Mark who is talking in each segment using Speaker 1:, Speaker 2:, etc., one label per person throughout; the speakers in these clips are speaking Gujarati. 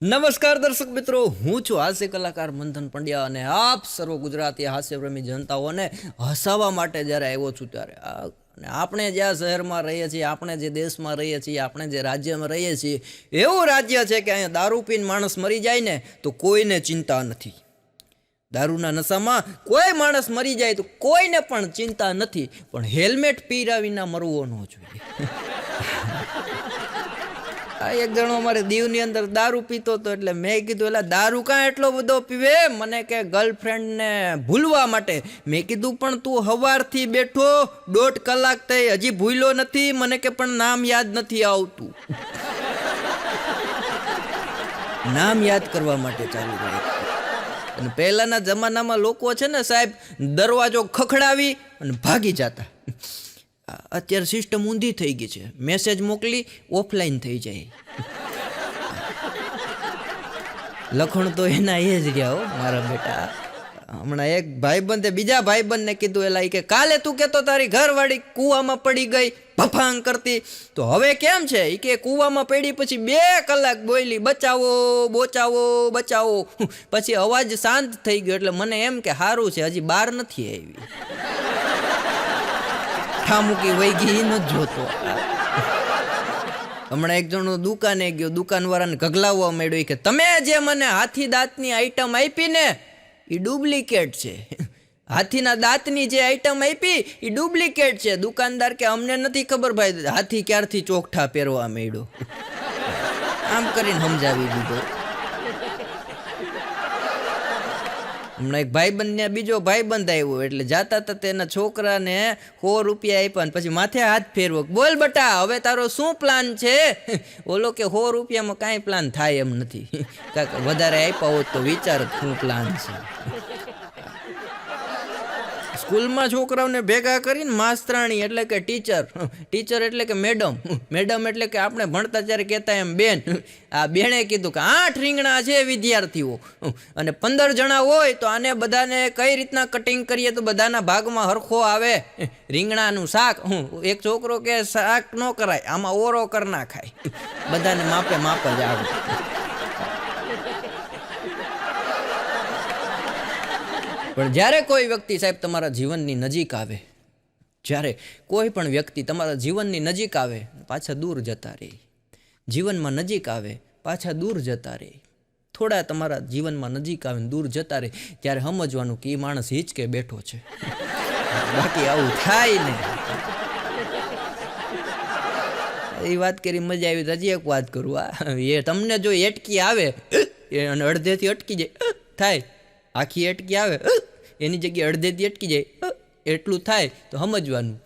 Speaker 1: નમસ્કાર દર્શક મિત્રો, હું છું હાસ્ય કલાકાર મંથન પંડ્યા અને આપ સર્વ ગુજરાતી હાસ્યપ્રેમી જનતાઓને હસાવવા માટે જ્યારે આવ્યો છું ત્યારે અને આપણે જ્યાં શહેરમાં રહીએ છીએ, આપણે જે દેશમાં રહીએ છીએ, આપણે જે રાજ્યમાં રહીએ છીએ, એવું રાજ્ય છે કે અહીંયા દારૂ પીને માણસ મરી જાય ને તો કોઈને ચિંતા નથી. દારૂના નશામાં કોઈ માણસ મરી જાય તો કોઈને પણ ચિંતા નથી, પણ હેલ્મેટ પહેર્યા વિના મરવો ન જોઈએ. એક જણો અમારે દીવની અંદર દારૂ પીતો હતો, એટલે મેં કીધું એટલે દારૂ કાં એટલો બધો પીવે? મને કે ગર્લફ્રેન્ડને ભૂલવા માટે. મેં કીધું પણ તું સવારથી બેઠો 1.5 કલાક થઈ, હજી ભૂલ્યો નથી? મને કે પણ નામ યાદ નથી આવતું. નામ યાદ કરવા માટે ચાલુ રાખ્યું. અને પહેલાના જમાનામાં લોકો છે ને સાહેબ, દરવાજો ખખડાવી અને ભાગી જતા. અત્યારે સિસ્ટમ ઊંધી થઈ ગઈ છે, મેસેજ મોકલી ઓફલાઈન થઈ જાય. લખણ તો એના એ જ રહ્યા હો મારા બેટા. હમણાં એક ભાઈબંધે બીજા ભાઈબંધને કીધું, એલા કે કાલે તું કહેતો તારી ઘરવાળી કૂવામાં પડી ગઈ ભફાંગ કરતી, તો હવે કેમ છે? એ કે કૂવામાં પડી પછી 2 કલાક બોલી બચાવો બોચાવો બચાવો, પછી અવાજ શાંત થઈ ગયો. એટલે મને એમ કે સારું છે હજી બહાર નથી આવી. મૂકી વહી ગઈ ન જોતો. હમણાં એક જણો દુકાને ગયો, દુકાનવાળાને ગગલાવવા માંડ્યો કે તમે જે મને હાથી દાંતની આઈટમ આપી ને એ ડુપ્લિકેટ છે. હાથીના દાંતની જે આઈટમ આપી એ ડુપ્લિકેટ છે. દુકાનદાર કે અમને નથી ખબર ભાઈ, હાથી ક્યારથી ચોકઠા પહેરવા માંડ્યો. આમ કરીને સમજાવી દીધો. હમણાં એક ભાઈબંધ ને બીજો ભાઈબંધ આવ્યો, એટલે જાતા હતા તેના છોકરાને 100 રૂપિયા આપ્યા ને પછી માથે હાથ ફેરવો. બોલ બટા, હવે તારો શું પ્લાન છે? ઓલો કે 100 રૂપિયામાં કાંઈ પ્લાન થાય એમ નથી. કાંઈક વધારે આપ્યા હોત તો વિચાર શું પ્લાન છે. સ્કૂલમાં છોકરાઓને ભેગા કરીને માસ્તરાણી એટલે કે ટીચર, ટીચર એટલે કે મેડમ, મેડમ એટલે કે આપણે ભણતા ત્યારે કહેતા એમ બેન. આ બેને કીધું કે 8 રીંગણા છે વિદ્યાર્થીઓ અને 15 જણા હોય તો આને બધાને કઈ રીતના કટિંગ કરીએ તો બધાના ભાગમાં હરખો આવે. રીંગણાનું શાક, એક છોકરો કે શાક ન કરાય, આમાં ઓરો કર ના ખાય, બધાને માપે માપ જ આવે. પણ જ્યારે કોઈ વ્યક્તિ સાહેબ તમારા જીવનની નજીક આવે, જ્યારે કોઈ પણ વ્યક્તિ તમારા જીવનની નજીક આવે પાછા દૂર જતા રહે, જીવનમાં નજીક આવે પાછા દૂર જતા રહે, થોડા તમારા જીવનમાં નજીક આવે દૂર જતા રહે, ત્યારે સમજવાનું કે એ માણસ હિંચકે બેઠો છે. બાકી આવું થાય ને. એ વાત કરી મજા આવી. હજી એક વાત કરું, એ તમને જો એટકી આવે અને અડધેથી અટકી જાય થાય, આખી એટકી આવે એની જગ્યાએ અડધેથી અટકી જાય એટલું થાય તો સમજવાનું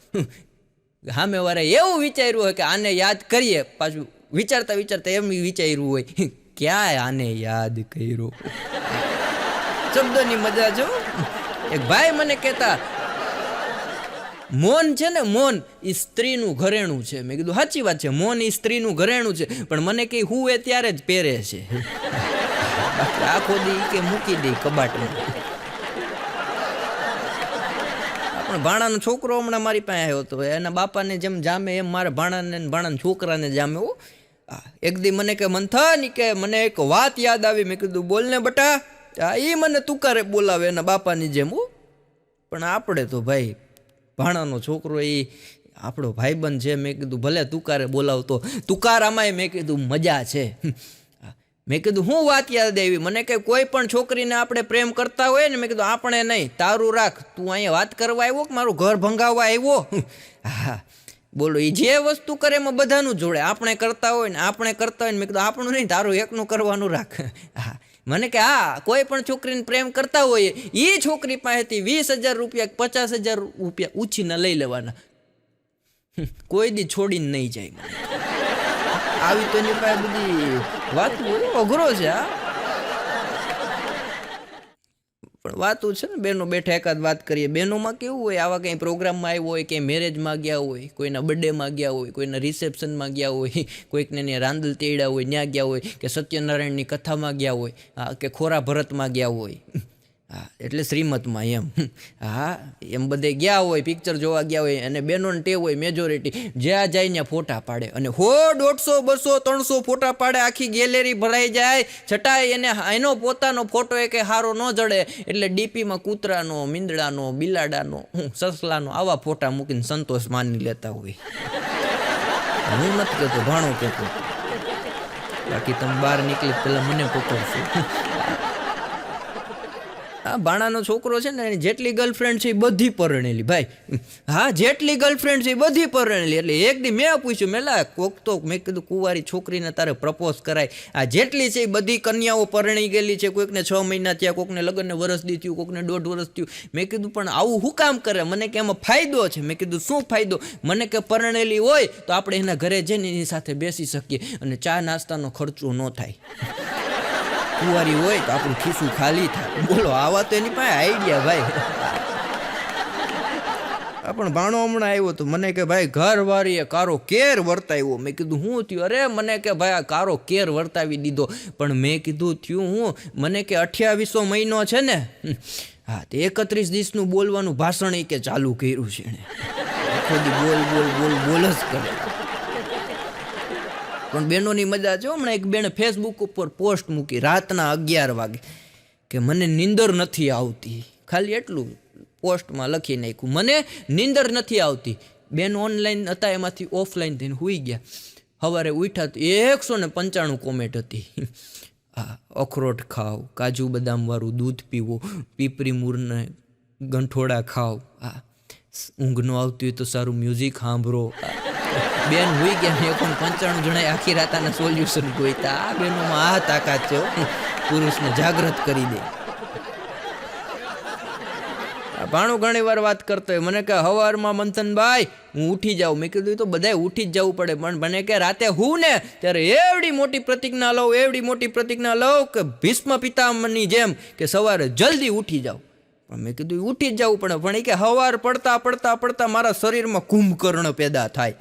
Speaker 1: સામે વાળા એવું વિચાર્યું હોય કે આને યાદ કરીએ, પાછું વિચારતા વિચારતા એમ વિચાર્યું હોય ક્યાં આને યાદ કર્યો. શબ્દોની મજા જો. એક ભાઈ મને કહેતા, મૌન છે ને મૌન એ સ્ત્રીનું ઘરેણું છે. મેં કીધું સાચી વાત છે, મૌન એ સ્ત્રીનું ઘરેણું છે, પણ મને કંઈ હુંએ ત્યારે જ પહેરે છે. આખો દી કે મૂકી દે કબાટમાં. આપણે ભાણાનો છોકરો હમણાં મારી પાસે આવ્યો હતો, એના બાપાને જેમ જામે એમ મારા ભાણાના છોકરાને જામે. એક દી મને કે મંથન કે મને એક વાત યાદ આવી. મેં કીધું બોલ ને બટા. એ મને તુકારે બોલાવે એના બાપાની જેમ. પણ આપણે તો ભાઈ ભાણાનો છોકરો એ આપણો ભાઈબંધ છે. મેં કીધું ભલે તુકારે બોલાવતો, તુકારામાંય મેં કીધું મજા છે. મેં કીધું હું વાત યાદ આવી? મને કે કોઈ પણ છોકરીને આપણે પ્રેમ કરતા હોય ને, મેં કીધું આપણે નહીં, તારું રાખ, તું અહીંયા વાત કરવા આવ્યો કે મારું ઘર ભંગાવવા આવ્યો? હા બોલો, એ જે વસ્તુ કરે એમાં બધાનું જોડે. આપણે કરતા હોય ને આપણે કરતા હોય ને, મેં કીધું આપણું નહીં, તારું એકનું કરવાનું રાખ. હા મને કે હા, કોઈ પણ છોકરીને પ્રેમ કરતા હોય એ છોકરી પાસેથી 20,000 રૂપિયા 50,000 રૂપિયા ઉછીને લઈ લેવાના, કોઈ દી છોડીને નહીં જાય. આવી તો એની પાસે બધી વાત અઘરો છે. પણ વાતું છે ને બેનો બેઠા એકાદ વાત કરીએ. બહેનોમાં કેવું હોય, આવા કંઈ પ્રોગ્રામમાં આવ્યો હોય, કંઈ મેરેજમાં ગયા હોય, કોઈના બર્થડેમાં ગયા હોય, કોઈના રિસેપ્શનમાં ગયા હોય, કોઈકને રાંદલ તેડ્યા હોય ત્યાં ગયા હોય, કે સત્યનારાયણની કથામાં ગયા હોય, કે ખોરા ભરતમાં ગયા હોય. હા એટલે શ્રીમતમાં એમ. હા એમ બધે ગયા હોય, પિક્ચર જોવા ગયા હોય, અને બહેનોને ટેવ હોય મેજોરિટી જ્યાં જાય ત્યાં ફોટા પાડે, અને 100, 150, 200, 300 ફોટા પાડે, આખી ગેલેરી ભરાઈ જાય, છતાંય એને એનો પોતાનો ફોટો એ કંઈ સારો ન જડે એટલે ડીપીમાં કૂતરાનો, મીંદડાનો, બિલાડાનો, સસલાનો આવા ફોટા મૂકીને સંતોષ માની લેતા હોય. હું નથી કહેતો, ભાણો કહેતો, બાકી તમે બહાર નીકળી પેલા મને પકડશો. હા ભાણાનો છોકરો છે ને એની જેટલી ગર્લફ્રેન્ડ છે એ બધી પરણેલી ભાઈ. હા જેટલી ગર્લફ્રેન્ડ છે એ બધી પરણેલી. એટલે એક દી મેં પૂછ્યું, મેલા કોક તો મેં કીધું કુંવારી છોકરીને તારે પ્રપોઝ કરાય, આ જેટલી છે એ બધી કન્યાઓ પરણી ગયેલી છે, કોઈકને 6 મહિના થયા, કોકને લગ્નને વરસ દી થયું, કોકને 1.5 વર્ષ થયું. મેં કીધું પણ આવું શું કામ કરે? મને કે એમાં ફાયદો છે. મેં કીધું શું ફાયદો? મને કે પરણેલી હોય તો આપણે એના ઘરે જઈને એની સાથે બેસી શકીએ અને ચા નાસ્તાનો ખર્ચો ન થાય. કુંવારી હોય તો આપણું ખિસ્સું ખાલી થાય. બોલો, આવા તો એની પાસે આઈડિયા ભાઈ. પણ ભાણો હમણાં આવ્યો તો મને કે ભાઈ ઘરવાળીએ કારો કેર વર્તાવ્યો. મેં કીધું શું થયું? અરે મને કે ભાઈ આ કારો કેર વર્તાવી દીધો. પણ મેં કીધું થયું હું? મને કે 28મો મહિનો છે ને, હા તે 31 દિવસનું બોલવાનું ભાષણ એ કે ચાલુ કર્યું છે એણે. આખો દી બોલ બોલ બોલ બોલ જ કરે. પણ બહેનોની મજા છે. હમણાં એક બેને ફેસબુક ઉપર પોસ્ટ મૂકી રાતના 11 વાગે કે મને નીંદર નથી આવતી. ખાલી એટલું પોસ્ટમાં લખી નાખ્યું, મને નીંદર નથી આવતી. બેન ઓનલાઈન હતા, એમાંથી ઓફલાઈન થઈને સૂઈ ગયા. સવારે ઉઠ્યા તો 195 કોમેન્ટ હતી. હા અખરોટ ખાવ, કાજુ બદામવાળું દૂધ પીવો, પીપરી મૂરને ગંઠોડા ખાવ, હા ઊંઘ ન આવતી હોય તો સારું મ્યુઝિક સાંભળો. બેન હોઈ ગયા ને 95 જણાએ આખી રાતાના સોલ્યુશન ગોઈતા. આ બેનોમાં આ તાકાત છે, પુરુષને જાગૃત કરી દે. ભાણું ઘણી વાર વાત કરતો હોય, મને કે હવારમાં મંથનભાઈ હું ઉઠી જાઉં. મેં કીધું તો બધાય ઉઠી જ જવું પડે, પણ મને કે રાતે હું ને ત્યારે એવડી મોટી પ્રતિજ્ઞા લઉં, એવડી મોટી પ્રતિજ્ઞા લઉં કે ભીષ્મ પિતામહની જેમ કે સવારે જલ્દી ઉઠી જાઉં. પણ મેં કીધું ઉઠી જ જવું પડે, પણ એ કે હવાર પડતા પડતા પડતા મારા શરીરમાં કુંભકર્ણ પેદા થાય.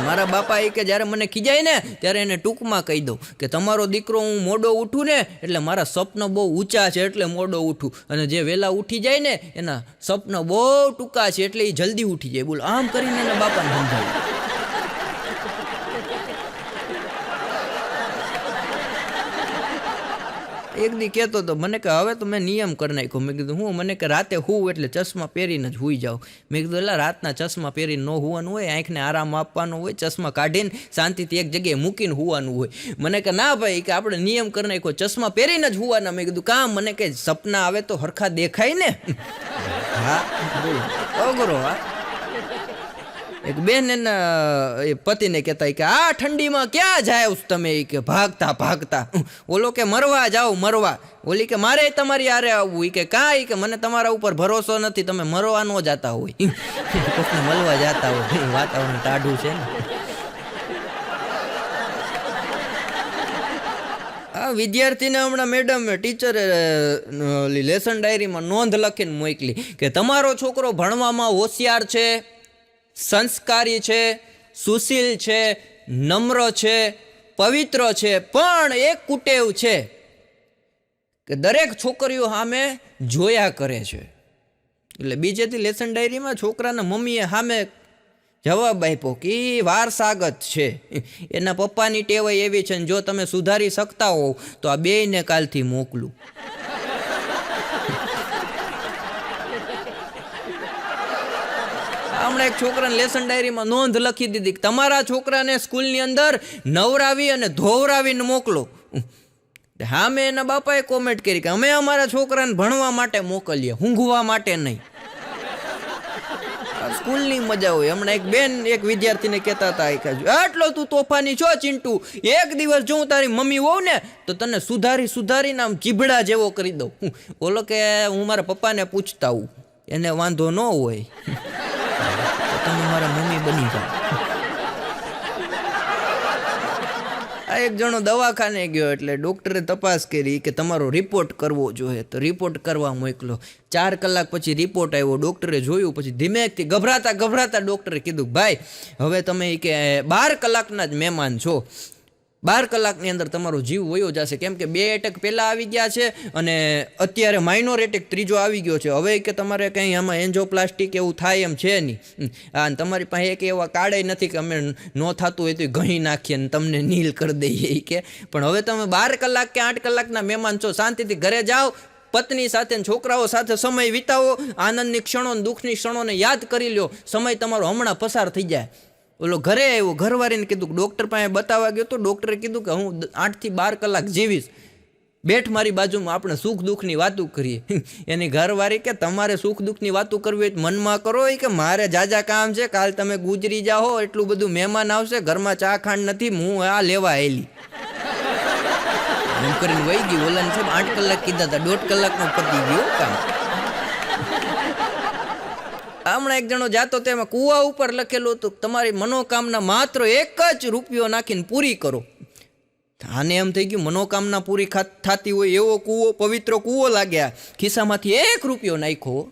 Speaker 1: મારા બાપા એ કે જ્યારે મને ખીજાય ને ત્યારે એને ટૂંકમાં કહી દઉં કે તમારો દીકરો હું મોડો ઉઠું ને એટલે મારા સપના બહુ ઊંચા છે એટલે મોડો ઉઠું, અને જે વહેલા ઉઠી જાય ને એના સપના બહુ ટૂંકા છે એટલે એ જલ્દી ઉઠી જાય. બોલો, આમ કરીને એના બાપાને સમજાવ્યું. એક દી કહેતો હતો, મને કે હવે તો મેં નિયમ કરી નાખ્યો. મેં કીધું હું? મને કે રાતે હું એટલે ચશ્મા પહેરીને જ હુઈ જાઉં. મેં કીધું એટલે રાતના ચશ્મા પહેરીને ન હોવાનું હોય, આંખને આરામ આપવાનો હોય, ચશ્મા કાઢીને શાંતિથી એક જગ્યાએ મૂકીને હોવાનું હોય. મને કે ના ભાઈ, કે આપણે નિયમ કરી નાખ્યો, ચશ્મા પહેરીને જ હોવાના. મેં કીધું કામ? મને કે સપના આવે તો હરખા દેખાય ને. હા બોલો અઘરો. હા એક બેન એના પતિને કહેતા કે આ ઠંડીમાં ક્યાં જાય તમે? કે ભાગતા ભાગતા. ઓલો કે મરવા જાઓ મરવા. ઓલી કે મારે તમારી આરે આવવું. એ કે કાંઈ, કે મને તમારા ઉપર ભરોસો નથી, તમે મરવા ન જતા હોય, કોઈને મળવા જતા હોય. વાતાવરણ ટાઢું છે ને. આ વિદ્યાર્થીને હમણાં મેડમ ટીચરે લેસન ડાયરીમાં નોંધ લખીને મોકલી કે તમારો છોકરો ભણવામાં હોશિયાર છે, સંસ્કારી છે, સુશીલ છે, નમ્ર છે, પવિત્ર છે, પણ એક કુટેવ છે કે દરેક છોકરીઓ સામે જોયા કરે છે. એટલે બીજેથી લેસન ડાયરીમાં છોકરાના મમ્મીએ સામે જવાબ આપ્યો કે એ વારસાગત છે, એના પપ્પાની ટેવાય એવી છે ને જો તમે સુધારી શકતા હોવ તો આ બેયને કાલથી મોકલું. હમણાં એક છોકરાને લેસન ડાયરીમાં નોંધ લખી દીધી કે તમારા છોકરાને સ્કૂલની અંદર નવરાવી અને ધોવરાવીને મોકલો. હા મેં એના બાપાએ કોમેન્ટ કરી કે અમે અમારા છોકરાને ભણવા માટે મોકલીએ, ઊંઘવા માટે નહીં. સ્કૂલની મજા હોય. હમણાં એક બેન એક વિદ્યાર્થીને કહેતા હતા કે આટલો તું તોફાની છો ચિંટુ, એક દિવસ જો હું તારી મમ્મી હોઉં ને તો તને સુધારીને આમ ચીભડા જેવો કરી દઉં. ઓલો કે હું મારા પપ્પાને પૂછતા હોઉં, એને વાંધો ન હોય, તમે મારા મમ્મી બની જાઓ. આ એક જણો દવાખાને ગયો એટલે ડૉક્ટરે તપાસ કરી કે તમારો રિપોર્ટ કરવો જોઈએ, તો રિપોર્ટ કરવા મોકલો. 4 કલાક પછી રિપોર્ટ આવ્યો. ડૉક્ટરે જોયું, પછી ધીમેથી ગભરાતા ડૉક્ટરે કીધું ભાઈ હવે તમે કે 12 કલાકના જ મહેમાન છો, 12 કલાકની અંદર તમારો જીવ વયો જશે. કેમ કે 2 એટેક પહેલાં આવી ગયા છે અને અત્યારે માઇનોર એટેક ત્રીજો આવી ગયો છે. હવે કે તમારે કંઈ આમાં એન્જોપ્લાસ્ટિક એવું થાય એમ છે નહીં. અને તમારી પાસે એક એવા કાર્ડય નથી કે અમે ન થતું હોય તો ઘણી નાખીએ ને તમને નીલ કરી દઈએ કે. પણ હવે તમે 12 કલાક કે 8 કલાકના મહેમાન છો, શાંતિથી ઘરે જાઓ, પત્ની સાથે છોકરાઓ સાથે સમય વિતાવો, આનંદની ક્ષણો દુઃખની ક્ષણોને યાદ કરી લો. સમય તમારો હમણાં પસાર થઈ જાય. ઓલો ઘરે આવ્યો, ઘરવાળીને કીધું ડૉક્ટર પાસે બતાવવા ગયો તો ડૉક્ટરે કીધું કે હું 8 થી 12 કલાક જીવીશ, બેઠ મારી બાજુમાં, આપણે સુખ દુઃખની વાતો કરીએ. એની ઘરવાળી કે તમારે સુખ દુઃખની વાતો કરવી હોય મનમાં કરો, કે મારે જાજા કામ છે, કાલ તમે ગુજરી જાઓ, એટલું બધું મહેમાન આવશે, ઘરમાં ચા ખાંડ નથી, હું આ લેવા આવેલી એમ કરીને વહી ગઈ. ઓલાને છે 8 કલાક કીધા હતા, 1.5 કલાકમાં પતી ગયું કામ. હમણાં એક જણો જાતો તેમાં કૂવા ઉપર લખેલું હતું તમારી મનોકામના માત્ર 1 જ રૂપિયો નાખીને પૂરી કરો. આને એમ થઈ ગયું મનોકામના પૂરી થતી હોય એવો કૂવો, પવિત્ર કૂવો લાગ્યા, ખિસ્સામાંથી 1 રૂપિયો નાખ્યો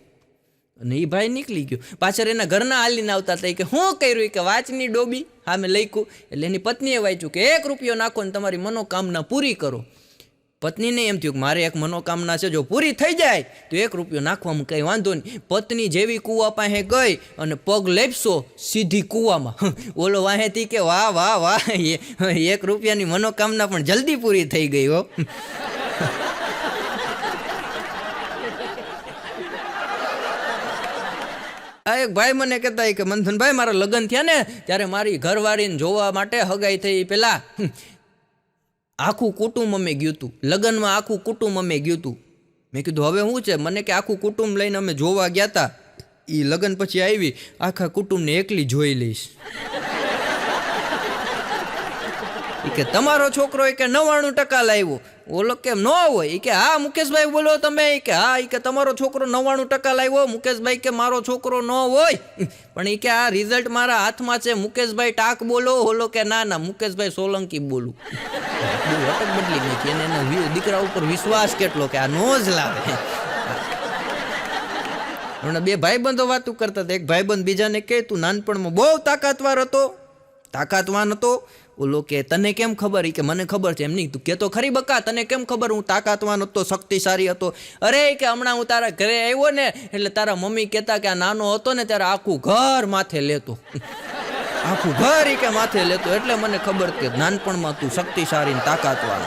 Speaker 1: અને એ ભાઈ નીકળી ગયો. પાછળ એના ઘરના હાલીને આવતા હતા કે શું કર્યું, કે વાંચની ડોબી હા મેં લખ્યું. એટલે એની પત્નીએ વાંચ્યું કે 1 રૂપિયો નાખો ને તમારી મનોકામના પૂરી કરો. પત્નીને એમ થયું કે મારે એક મનોકામના છે, જો પૂરી થઈ જાય તો 1 રૂપિયો નાખવામાં કંઈ વાંધો નહીં. પત્ની જેવી કૂવા પાસે ગઈ અને પગ લેપસો સીધી કૂવામાં. ઓલો વાહેથી કે વાહ વાહ વાહ, 1 રૂપિયાની મનોકામના પણ જલ્દી પૂરી થઈ ગઈ હો. આ એક ભાઈ મને કહેતા કે મંથનભાઈ મારા લગ્ન થયા ને ત્યારે મારી ઘરવાળીને જોવા માટે હગાઈ થઈ પહેલાં આખું કુટુંબ અમે ગયું હતું, લગ્નમાં આખું કુટુંબ અમે ગયું હતું. મેં કીધું હવે શું છે? મને કે આખું કુટુંબ લઈને અમે જોવા ગયા હતા, એ લગ્ન પછી આવી આખા કુટુંબને એકલી જોઈ લઈશ. કે તમારો છોકરો કે 99% લાવ્યો. ઓલો કેમ ન હોય? કે હા મુકેશભાઈ બોલો તમે, કે હા કે તમારો છોકરો 99% લાવ્યો. મુકેશભાઈ કે મારો છોકરો ન હોય, પણ કે આ રિઝલ્ટ મારા હાથમાં છે. મુકેશભાઈ ટાક બોલો. ઓલો કે ના ના મુકેશભાઈ સોલંકી બોલું. અટક બદલી ગઈ અને એના દીકરા ઉપર વિશ્વાસ કેટલો કે આ નો જ લાવે. હમણાં 2 ભાઈબંધો વાતું કરતા હતા. એક ભાઈબંધ બીજાને કહે તું નાનપણમાં બહુ તાકાતવાન હતો. ઓલો કે તને કેમ ખબર? કે મને ખબર છે. એમ નહીં તું કહેતો ખરી બકા, તને કેમ ખબર હું તાકાતવાન હતો, શક્તિશાળી હતો? અરે કે હમણાં હું તારા ઘરે આવ્યો ને એટલે તારા મમ્મી કહેતા કે આ નાનો હતો ને ત્યારે આખું ઘર માથે લેતો, આખું ઘર કે માથે લેતો, એટલે મને ખબર કે નાનપણમાં તું શક્તિશાળી ને તાકાતવાન.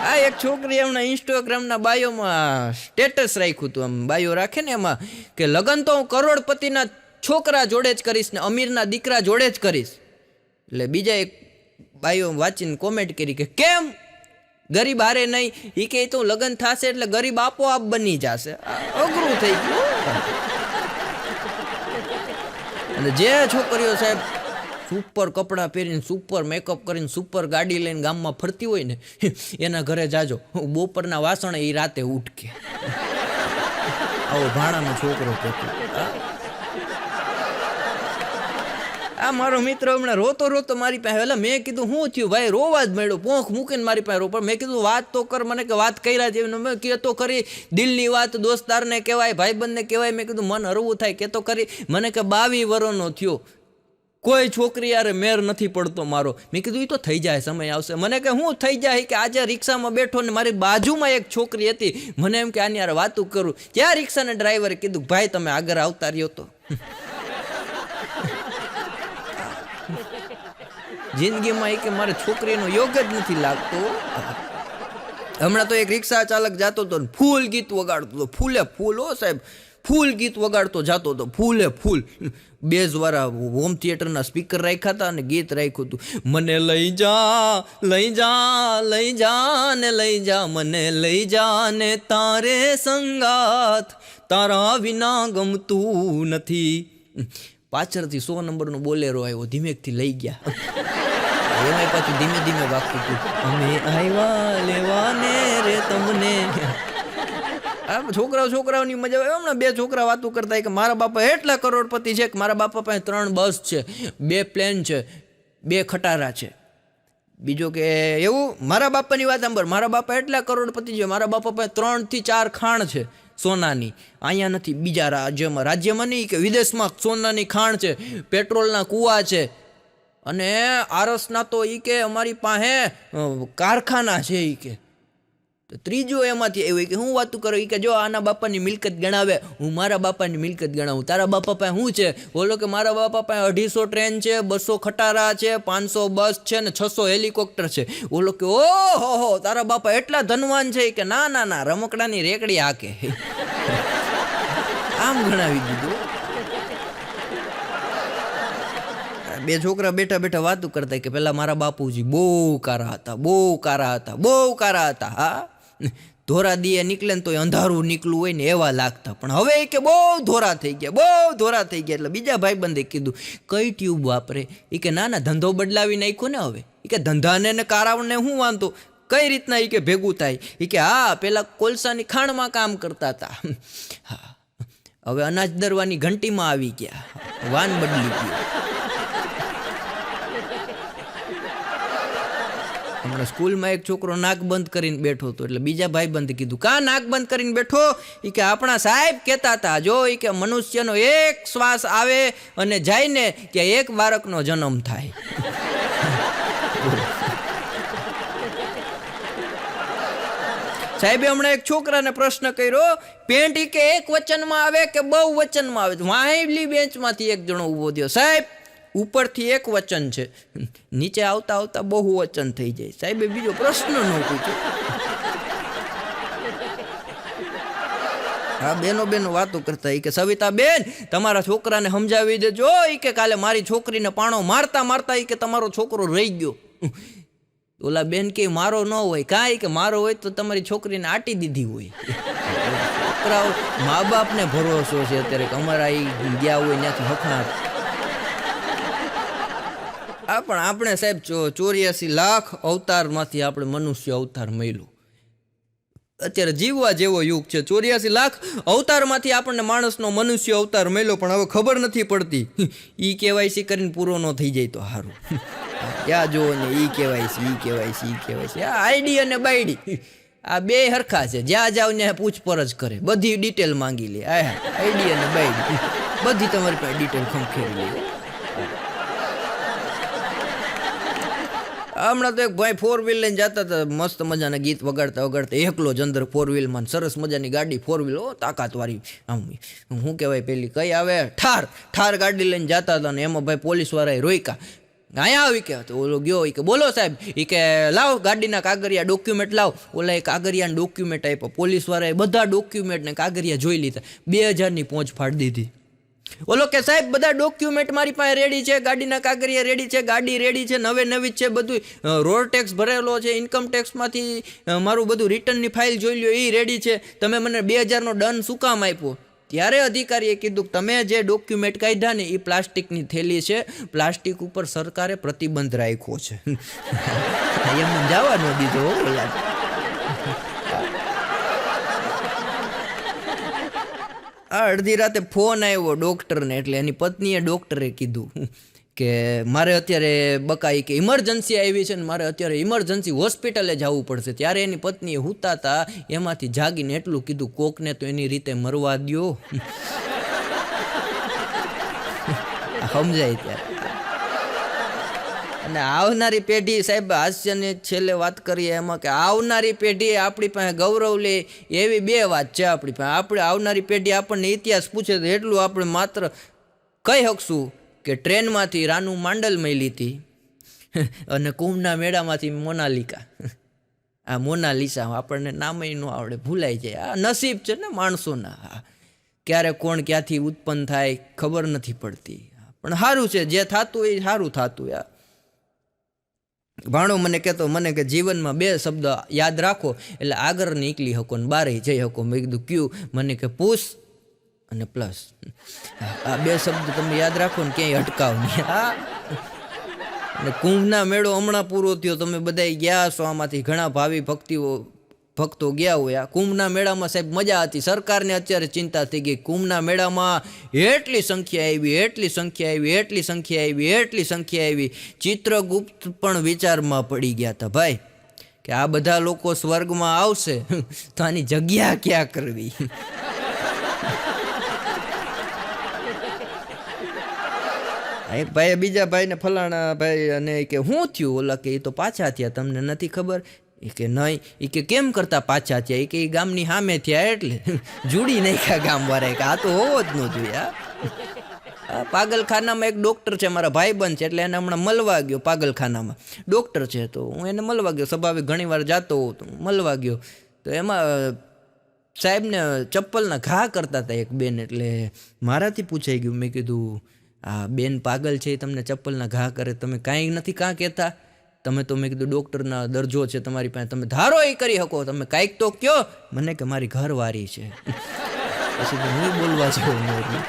Speaker 1: આ એક છોકરી હમણાં ઇન્સ્ટાગ્રામના બાયોમાં સ્ટેટસ રાખ્યું હતું. આમ બાયો રાખે ને એમાં કે લગ્ન તો હું કરોડપતિના છોકરા જોડે જ કરીશ ને અમીરના દીકરા જોડે જ કરીશ. એટલે બીજા એક બાયો વાંચીને કોમેન્ટ કરી કે કેમ ગરીબ હારે નહીં? એ કે તો લગ્ન થશે એટલે ગરીબ આપોઆપ બની જશે. અઘરું થઈ ગયું. અને જે છોકરીઓ સાહેબ સુપર કપડાં પહેરીને, સુપર મેકઅપ કરીને, સુપર ગાડી લઈને ગામમાં ફરતી હોય ને એના ઘરે જાજો, બપોરના વાસણ એ રાતે ઉઠકે. આવો ભાણાનો છોકરો કહેતો. આ મારો મિત્ર હમણાં રોતો મારી પાસે. એટલે મેં કીધું શું થયું ભાઈ? રોવા જ મળ્યો, પોંખ મૂકીને મારી પાસે રો. પણ મેં કીધું વાત તો કર. મને કે વાત કર્યા જેવી. મેં કહેતો ખરી, દિલની વાત દોસ્તારને કહેવાય, ભાઈબંધને કહેવાય. મેં કીધું મન હરવું થાય, કહેતો ખરી. મને કે 22 વર્ષનો થયો, કોઈ છોકરી યારે મેર નથી પડતો મારો. મેં કીધું એ તો થઈ જાય, સમય આવશે. મને કે હું થઈ જાય? કે આજે રિક્ષામાં બેઠો ને મારી બાજુમાં એક છોકરી હતી. મને એમ કે આની યાર વાતું કરું. ત્યાં રિક્ષાના ડ્રાઈવરે કીધું ભાઈ તમે આગળ આવતા રહ્યો તો. જિંદગીમાં એ કે મારે છોકરીનો યોગ જ નથી લાગતો. હમણાં તો એક રિક્ષા ચાલક જતો હતો ને ફૂલ ગીત વગાડતો હતો. ફૂલે ફૂલ હો સાહેબ, ફૂલ ગીત વગાડતો જતો હતો. ફૂલે ફૂલ બેઝવાળા હોમ થિયેટરના સ્પીકર રાખ્યા હતા અને ગીત રાખ્યું હતું. મને લઈ જા લઈ જા લઈ જા ને લઈ જા, મને લઈ જા ને તારે સંગાત, તારા વિના ગમતું નથી. પાછળથી 100 નંબરનો બોલેરો આવ્યો, ધીમેકથી લઈ ગયા. એમાં પાછું ધીમે ધીમે વાગતું હતું, અમે આવ્યા લેવાને રે તમને. છોકરાઓની મજા આવે. હમણાં 2 છોકરા વાતું કરતા કે મારા બાપા એટલા કરોડપતિ છે કે મારા બાપા પાસે 3 બસ છે, 2 પ્લેન છે, 2 ખટારા છે. બીજો કે એવું મારા બાપાની વાત સાંભળ, મારા બાપા એટલા કરોડપતિ છે, મારા બાપા પાસે 3 થી 4 ખાણ છે સોનાની. અહીંયા નથી, બીજા રાજ્યમાં નહીં કે વિદેશમાં સોનાની ખાણ છે, પેટ્રોલના કૂવા છે. અને આરસના તો એ કે અમારી પાસે કારખાના છે એ કે. તો ત્રીજો એમાંથી એવું કે હું વાતું કરું એ કે જો આના બાપાની મિલકત ગણાવે, હું મારા બાપાની મિલકત ગણાવું. તારા બાપા પાસે શું છે? બોલો કે મારા બાપા પાસે 250 ટ્રેન છે, 200 ખટારા છે, 500 બસ છે ને 600 હેલિકોપ્ટર છે. બોલો કે ઓહો તારા બાપા એટલા ધનવાન છે કે ના ના ના રમકડાની રેકડી હાકે. આમ ગણાવી દીધું. બે છોકરા બેઠા બેઠા વાતું કરતા કે પેલા મારા બાપુજી બહુ કારા હતા. હા, ધોરા દીએ નીકળે ને તો અંધારું નીકળવું હોય ને એવા લાગતા. પણ હવે કે બહુ ધોરા થઈ ગયા. એટલે બીજા ભાઈબંધે કીધું કઈ ટ્યુબ વાપરે? એ કે ના ધંધો બદલાવી નાખ્યો ને હવે. એ કે ધંધાને ને કારાવને શું વાંધો, કઈ રીતના એ કે ભેગું થાય? એ કે હા પેલા કોલસાની ખાણમાં કામ કરતા હતા. હા, હવે અનાજ દરવાની ઘંટીમાં આવી ગયા, વાન બદલી ગયું. હમણાં સ્કૂલમાં એક છોકરો નાક બંધ કરીને બેઠો હતો. એટલે બીજા ભાઈબંધે કીધું કા નાક બંધ કરીને બેઠો? એ કે આપણા સાહેબ કહેતા હતા જો એ કે મનુષ્યનો એક શ્વાસ આવે અને જાય ને ત્યાં એક બાળકનો જન્મ થાય. સાહેબે હમણાં એક છોકરાને પ્રશ્ન કર્યો, પેન્ટ ઈ કે એક વચનમાં આવે કે બહુ વચનમાં આવે? વાહેલી બેન્ચમાંથી એક જણો ઊભો થયો, સાહેબ ઉપરથી એક વચન છે, નીચે આવતા આવતા બહુ વચન થઈ જાય. સાહેબે બીજો પ્રશ્ન ન પૂછ્યો. હા, બેનો વાતો કરતા. એ કે સવિતા બેન તમારા છોકરાને સમજાવી દેજો. એ કે કાલે મારી છોકરીને પાણો મારતા એ કે તમારો છોકરો રહી ગયો. ઓલા બેન કે મારો ન હોય. કાંઈ કે મારો હોય તો તમારી છોકરીને આટી દીધી હોય. છોકરાઓ મા બાપને ભરોસો છે અત્યારે કે અમારા એ ગયા હોય ત્યાંથી હખણા. હા, પણ આપણે સાહેબ 84 લાખ અવતારમાંથી આપણે મનુષ્ય અવતાર મળ્યું. અત્યારે જીવવા જેવો યુગ છે. 84 લાખ અવતારમાંથી આપણને માણસનો મનુષ્ય અવતાર મળ્યો, પણ હવે ખબર નથી પડતી. ઈ કેવાયસી કરીને પૂરો ન થઈ જાય તો સારું. ત્યાં જુઓ ને ઈ કેવાયસી. આ આઈડી અને બાઈડી આ બે હરખા છે. જ્યાં જાવ ને પૂછપરછ કરે, બધી ડિટેલ માંગી લે. આઈડી અને બાઈડી બધી તમારી પાસે ડિટેલ ખંખેરી લે. હમણાં તો એક ભાઈ 4 વ્હીલ લઈને જતા હતા, મસ્ત મજાના ગીત વગાડતા એકલો જ અંદર 4 વ્હીલમાં, સરસ મજાની ગાડી 4 વ્હીલ, તાકાતવાળી. આમ શું કહેવાય પેલી કઈ આવે ઠાર ગાડી લઈને જતા હતા ને એમાં ભાઈ પોલીસવાળાએ રોક્યા. અહીંયા આવી કે તો ઓલો ગયો. એ કે બોલો સાહેબ. એ કે લાવ ગાડીના કાગળિયા ડોક્યુમેન્ટ લાવ. ઓલા એ કાગળિયાના ડોક્યુમેન્ટ આપ્યા. પોલીસવાળાએ બધા ડોક્યુમેન્ટ ને કાગળિયા જોઈ લીધા. 2000ની પહોંચ ફાડી દીધી. ઓલો કે સાહેબ બધા ડોક્યુમેન્ટ મારી પાસે રેડી છે, ગાડીના કાગળિયા રેડી છે, ગાડી રેડી છે, નવી જ છે, બધું રોડ ટેક્સ ભરેલો છે, ઇન્કમ ટેક્સમાંથી મારું બધું રિટર્નની ફાઇલ જોઈ લો એ રેડી છે, તમે મને 2000નો દંડ શું કામ આપ્યો? ત્યારે અધિકારીએ કીધું તમે જે ડોક્યુમેન્ટ કાઢ્યા ને એ પ્લાસ્ટિકની થેલી છે, પ્લાસ્ટિક ઉપર સરકારે પ્રતિબંધ રાખ્યો છે. એમને જવા ન દીધો. અડધી રાતે ફોન આવ્યો ડૉક્ટરને. એટલે એની પત્નીએ ડૉક્ટરે કીધું કે મારે અત્યારે બકાઈ કે ઇમરજન્સી આવી છે ને મારે અત્યારે ઇમરજન્સી હોસ્પિટલે જવું પડશે. ત્યારે એની પત્નીએ હુતા હતા એમાંથી જાગીને એટલું કીધું કોકને તો એની રીતે મરવા દ્યો. સમજાય ત્યારે. અને આવનારી પેઢી સાહેબ હાસ્યની છેલ્લે વાત કરીએ એમાં કે આવનારી પેઢી આપણી પાસે ગૌરવ લે એવી બે વાત છે આપણી પાસે. આપણે આવનારી પેઢી આપણને ઇતિહાસ પૂછે તો એટલું આપણે માત્ર કહી શકશું કે ટ્રેનમાંથી રાનું માંડલ મળી હતી અને કુંભના મેળામાંથી મોનાલિકા. આ મોનાલિસા આપણને નામય ન આવડે, ભૂલાઈ જાય. આ નસીબ છે ને માણસોના. ક્યારે કોણ ક્યાંથી ઉત્પન્ન થાય ખબર નથી પડતી. પણ સારું છે જે થતું એ સારું થતું. યાર ભાણો મને કહેતો મને કે જીવનમાં 2 શબ્દ યાદ રાખો એટલે આગળ નીકળી શકો ને બારે જઈ શકો. મેં કીધું ક્યુ? મને કે પુશ અને પ્લસ. આ 2 શબ્દ તમે યાદ રાખો ને ક્યાંય અટકાવ નહીં. હા, અને કુંભના મેળો હમણાં પૂરો થયો, તમે બધા ગયા છો, આમાંથી ઘણા ભાવિ ભક્તો ગયા હોય. આ કુંભના મેળામાં સાહેબ મજા હતી. સરકારને અત્યારે ચિંતા થઈ ગઈ. કુંભના મેળામાં એટલી સંખ્યા આવી. ચિત્રગુપ્ત પણ વિચારમાં પડી ગયા હતા ભાઈ કે આ બધા લોકો સ્વર્ગમાં આવશે તો આની જગ્યા ક્યાં કરવી. એક ભાઈએ બીજા ભાઈને ફલાણા ભાઈ અને કે શું થયું? ઓલા કે એ તો પાછા થયા, તમને નથી ખબર? એ કે નહીં. એ કે કેમ કરતા પાછા થયા? એ કે એ ગામની સામે થયા એટલે જુડી નાખ્યા ગામવાળા. કે આ તો હોવો જ ન જોઈએ. આ પાગલખાનામાં એક ડૉક્ટર છે, મારા ભાઈબંધ છે, એટલે એને હમણાં મળવા ગયો. પાગલખાનામાં ડૉક્ટર છે તો હું એને મળવા ગયો. સ્વાભાવિક ઘણી વાર જાતો હોઉં તો મળવા ગયો. તો એમાં સાહેબને ચપ્પલના ઘા કરતા હતા એક બેન. એટલે મારાથી પૂછાઈ ગયું. મેં કીધું આ બેન પાગલ છે, એ તમને ચપ્પલના ઘા કરે, તમે કાંઈ નથી કાં કહેતા? તમે તો મેં કીધું ડૉક્ટરના દરજ્જો છે તમારી પાસે, તમે ધારો એ કરી શકો, તમે કાંઈક તો કયો. મને કે મારી ઘરવાળી છે. પછી તો હું બોલવા જેવું નહીં.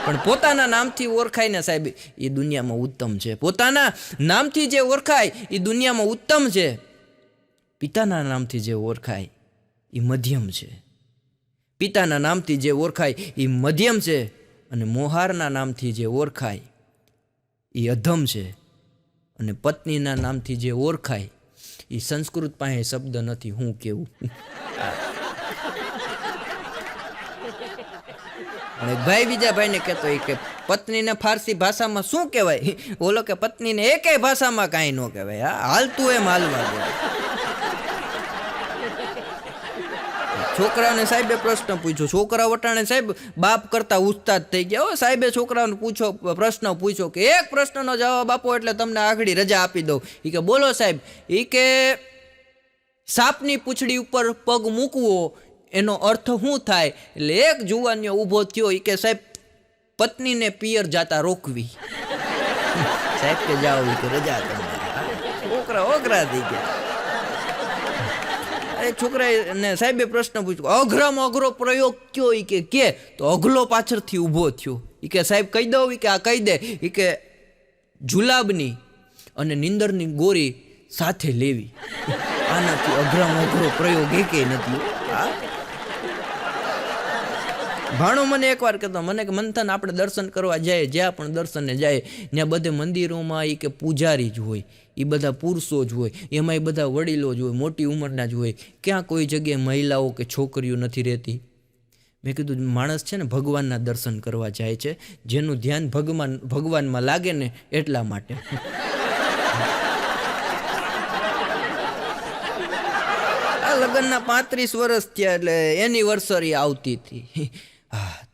Speaker 1: પણ પોતાના નામથી ઓળખાય ને સાહેબ, એ દુનિયામાં ઉત્તમ છે. પોતાના નામથી જે ઓળખાય એ દુનિયામાં ઉત્તમ છે. પિતાના નામથી જે ઓળખાય એ મધ્યમ છે. પિતાના નામથી જે ઓળખાય એ મધ્યમ છે. અને મોહારના નામથી જે ઓળખાય એ અધમ છે. અને પત્નીના નામથી જે ઓળખાય એ સંસ્કૃત પાસે શબ્દ નથી હું કેવું. અને ભાઈ બીજા ભાઈને કહેતો હોય કે પત્નીને ફારસી ભાષામાં શું કહેવાય? ઓલો કે પત્નીને એકેય ભાષામાં કાંઈ ન કહેવાય. હા, હાલતું એમ હાલવા દે. છોકરાઓને સાહેબે પ્રશ્ન પૂછ્યો. છોકરા વટાણે સાહેબ બાપ કરતા ઉસ્તાદ થઈ ગયા. હો સાહેબે છોકરાઓને પ્રશ્ન પૂછ્યો કે એક પ્રશ્નનો જવાબ આપો એટલે તમને આગળ રજા આપી દઉં. એ કે બોલો સાહેબ. એ કે સાપની પૂંછડી ઉપર પગ મૂકવો એનો અર્થ શું થાય? એટલે એક જુવાનીઓ ઊભો થયો. એ કે સાહેબ પત્નીને પિયર જાતા રોકવી. સાહેબ કે જાઓ, એ કે રજા તમને. છોકરા ઓગરા થઈ ગયા. એક છોકરાને સાહેબે પ્રશ્ન પૂછ્યો, અઘરામાં અઘરો પ્રયોગ કયો? એ કે તો અઘલો પાછળથી ઊભો થયો. એ કે સાહેબ કહી દઉં? એ કે આ કહી દે. એ કે જુલાબની અને નીંદરની ગોરી સાથે લેવી. આનાથી અઘરામાં અઘરો પ્રયોગ એકેય નથી. ભાણો મને એકવાર કહેતો, મને કે મંથન આપણે દર્શન કરવા જાય, જ્યાં પણ દર્શને જાય ત્યાં બધે મંદિરોમાં એ કે પૂજારી જ હોય, એ બધા પુરુષો જ હોય, એમાં એ બધા વડીલો જ હોય, મોટી ઉંમરના જ હોય. ક્યાં કોઈ જગ્યાએ મહિલાઓ કે છોકરીઓ નથી રહેતી? મેં કીધું માણસ છે ને ભગવાનના દર્શન કરવા જાય છે, જેનું ધ્યાન ભગવાનમાં લાગે ને એટલા માટે. આ લગ્નના 35 વર્ષ થયા એટલે એનિવર્સરી આવતી હતી.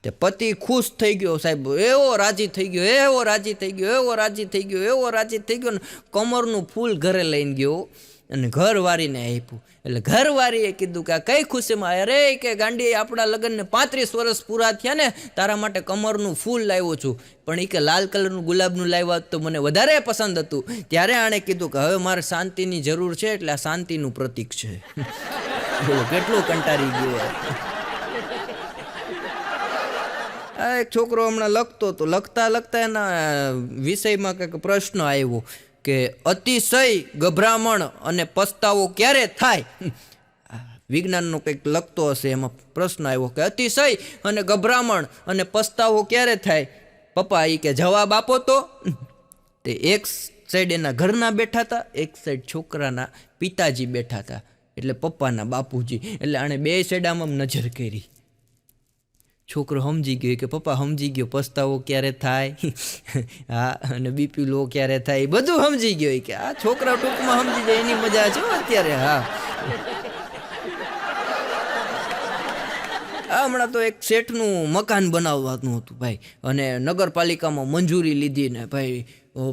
Speaker 1: તે પતિ ખુશ થઈ ગયો સાહેબ, એવો રાજી થઈ ગયો, એવો રાજી થઈ ગયો, એવો રાજી થઈ ગયો, એવો રાજી થઈ ગયો ને કમરનું ફૂલ ઘરે લઈને ગયો અને ઘરવાળીને આપ્યું. એટલે ઘરવાળીએ કીધું કે આ કઈ ખુશીમાં? અરે કે ગાંડી, આપણા લગ્નને 35 વર્ષ પૂરા થયા ને, તારા માટે કમરનું ફૂલ લાવ્યો છું. પણ એ કે લાલ કલરનું ગુલાબનું લાવ્યા તો મને વધારે પસંદ હતું. ત્યારે આણે કીધું કે હવે મારે શાંતિની જરૂર છે, એટલે આ શાંતિનું પ્રતીક છે. બોલો કેટલું કંટાળી ગયો. આ એક છોકરો હમણાં લખતો હતો, લખતા એના વિષયમાં કંઈક પ્રશ્ન આવ્યો કે અતિશય ગભરામણ અને પસ્તાવો ક્યારે થાય? વિજ્ઞાનનો કંઈક લખતો હશે, એમાં પ્રશ્ન આવ્યો કે અતિશય અને ગભરામણ અને પસ્તાવો ક્યારે થાય? પપ્પા એ કે જવાબ આપો તો. તે એક સાઈડ એના ઘરના બેઠા હતા, એક સાઈડ છોકરાના પિતાજી બેઠા હતા, એટલે પપ્પાના બાપુજી. એટલે આણે બે સાઈડ આમ નજર કરી. છોકરો સમજી ગયો કે પપ્પા સમજી ગયો પસ્તાવો ક્યારે થાય, હા, અને બીપી લો ક્યારે થાય, બધું સમજી ગયો. કે આ છોકરા ટૂંકમાં સમજી જાય, એની મજા છે અત્યારે. હા, હમણાં તો એક શેઠનું મકાન બનાવવાનું હતું ભાઈ, અને નગરપાલિકામાં મંજૂરી લીધી ને ભાઈ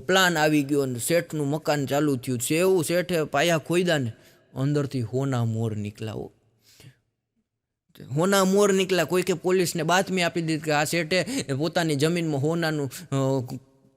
Speaker 1: પ્લાન આવી ગયો અને શેઠનું મકાન ચાલુ થયું છે. એવું શેઠે પાયા ખોઈદા ને અંદરથી હોના મોર નીકળ્યા. હોના મોર નીકળ્યા. કોઈ કે પોલીસને બાતમી આપી દીધી કે આ શેઠે પોતાની જમીનમાં હોનાનું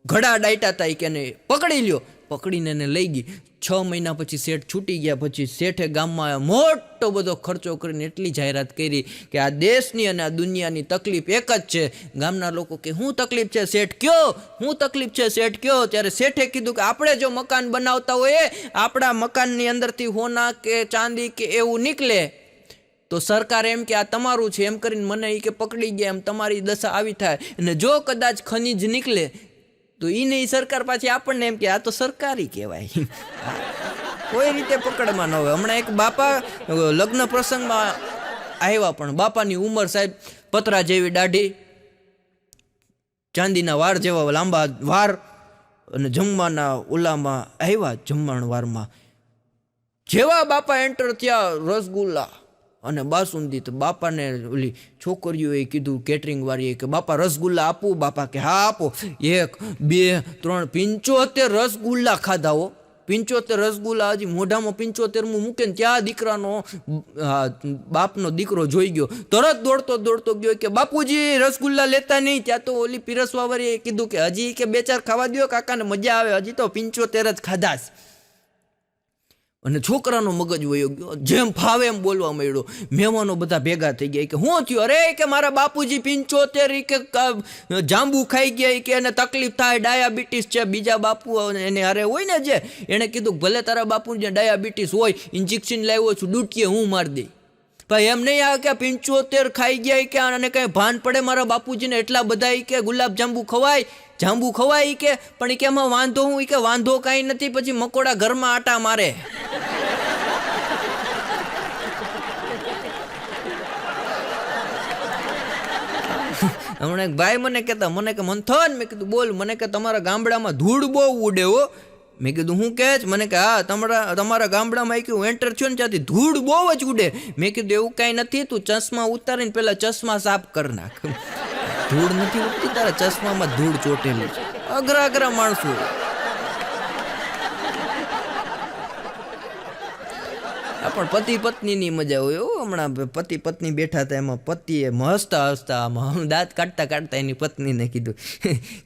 Speaker 1: ઘડા ડાયટા હતા, કે એને પકડી લ્યો. પકડીને એને લઈ ગઈ. 6 મહિના પછી શેઠ છૂટી ગયા. પછી શેઠે ગામમાં મોટો બધો ખર્ચો કરીને એટલી જાહેરાત કરી કે આ દેશની અને આ દુનિયાની તકલીફ એક જ છે. ગામના લોકો કે શું તકલીફ છે શેઠ કયો? શું તકલીફ છે શેઠ કયો? ત્યારે શેઠે કીધું કે આપણે જો મકાન બનાવતા હોઈએ, આપણા મકાનની અંદરથી હોના કે ચાંદી કે એવું નીકળે તો સરકાર એમ કે આ તમારું છે એમ કરીને મને એ કે પકડી ગયા, એમ તમારી દશા આવી થાય. અને જો કદાચ ખનીજ નીકળે તો એને સરકાર પાછી આપણને એમ કે આ તો સરકારી કહેવાય. કોઈ રીતે પકડમાં ન હોય. હમણાં એક બાપા લગ્ન પ્રસંગમાં આવ્યા, પણ બાપાની ઉંમર સાહેબ પતરા જેવી દાઢી, ચાંદીના વાર જેવા લાંબા વાર, અને જમવાના ઓલામાં આવ્યા. જમવાના વારમાં જેવા બાપા એન્ટર થયા, રસગુલ્લા અને બાસુંદી. તો બાપાને ઓલી છોકરીઓએ કીધું, કેટરિંગ વાળીએ, કે બાપા રસગુલ્લા આપું? બાપા કે હા આપો. 1 2 3 75 રસગુલ્લા ખાધા હો. 75 રસગુલ્લા. હજી મોઢામાં 75મું મૂકે ને ત્યાં દીકરાનો બાપનો દીકરો જોઈ ગયો, તરત દોડતો દોડતો ગયો કે બાપુજી રસગુલ્લા લેતા નહીં. ત્યાં તો ઓલી પીરસવા વાળીએ કીધું કે હજી કે 2-4 ખાવા દો કાકાને, મજા આવે, હજી તો 75 જ ખાધા. અને છોકરાનો મગજ વયો ગયો, જેમ ફાવે એમ બોલવા માંડ્યો. મહેમાનો બધા ભેગા થઈ ગયા કે શું થયું? અરે કે મારા બાપુજી 75 કે જાંબુ ખાઈ ગયા, કે એને તકલીફ થાય, ડાયાબિટીસ છે. બીજા બાપુ એને અરે હોય ને, જે એને કીધું ભલે તારા બાપુને ડાયાબિટીસ હોય, ઇન્જેક્શન લાવ્યો છું, ડૂટીએ હું મારી દઈ. ભાઈ એમ નહીં આવે કે 75 ખાઈ ગયા કે અને કંઈ ભાન પડે મારા બાપુજીને એટલા બધા કે ગુલાબ જાંબુ ખવાય, જાંબુ ખવાય કે. પણ કે એમાં વાંધો હું? કે વાંધો કાંઈ નથી, પછી મકોડા ઘરમાં આટા મારે. હમણાં એક ભાઈ મને કહેતા, મને કે મંથન, મેં કીધું બોલ. મને કે તમારા ગામડામાં ધૂળ બહુ ઉડે હો. મેં કીધું હું કહે છે? મને કે હા તમારા ગામડામાં એક એન્ટર થયો ને ત્યાંથી ધૂળ બહુ જ ઉડે. મેં કીધું એવું કાંઈ નથી, તું ચશ્મા ઉતારીને પહેલાં ચશ્મા સાફ કરી નાખ. ધૂળ નથી ઉડતી, તારા ચશ્મામાં ધૂળ ચોટેલી છે. અઘરા અઘરા માણસો. પણ પતિ પત્નીની મજા હોય. હમણાં પતિ પત્ની બેઠા હતા, એમાં પતિએ હસતા હસતા આમાં દાંત કાઢતા કાઢતા એની પત્નીને કીધું,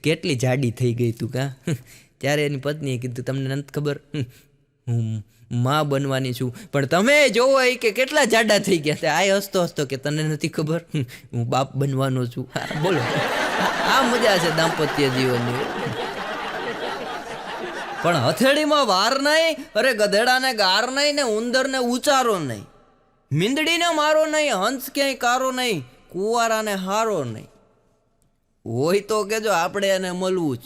Speaker 1: કેટલી જાડી થઈ ગઈ તું કાં? ત્યારે એની પત્નીએ કીધું, તમને નથી ખબર, હું માં બનવાની છું, પણ તમે જોવો એ કે કેટલા જાડા થઈ ગયા. આ હસતો હસતો કે તને નથી ખબર, હું બાપ બનવાનો છું. બોલો, આ મજા છે દાંપત્ય જીવનની. પણ હથેળીમાં વાર નહીં, અરે ગધેડાને ગાર નહીં, ને ઉંદરને ઉચારો નહીં, મીંદડીને મારો નહીં, હંસ ક્યાંય કારો નહીં, કુંવારાને હારો નહીં. હોય તો કેજો, આપણે એને મળવું જ.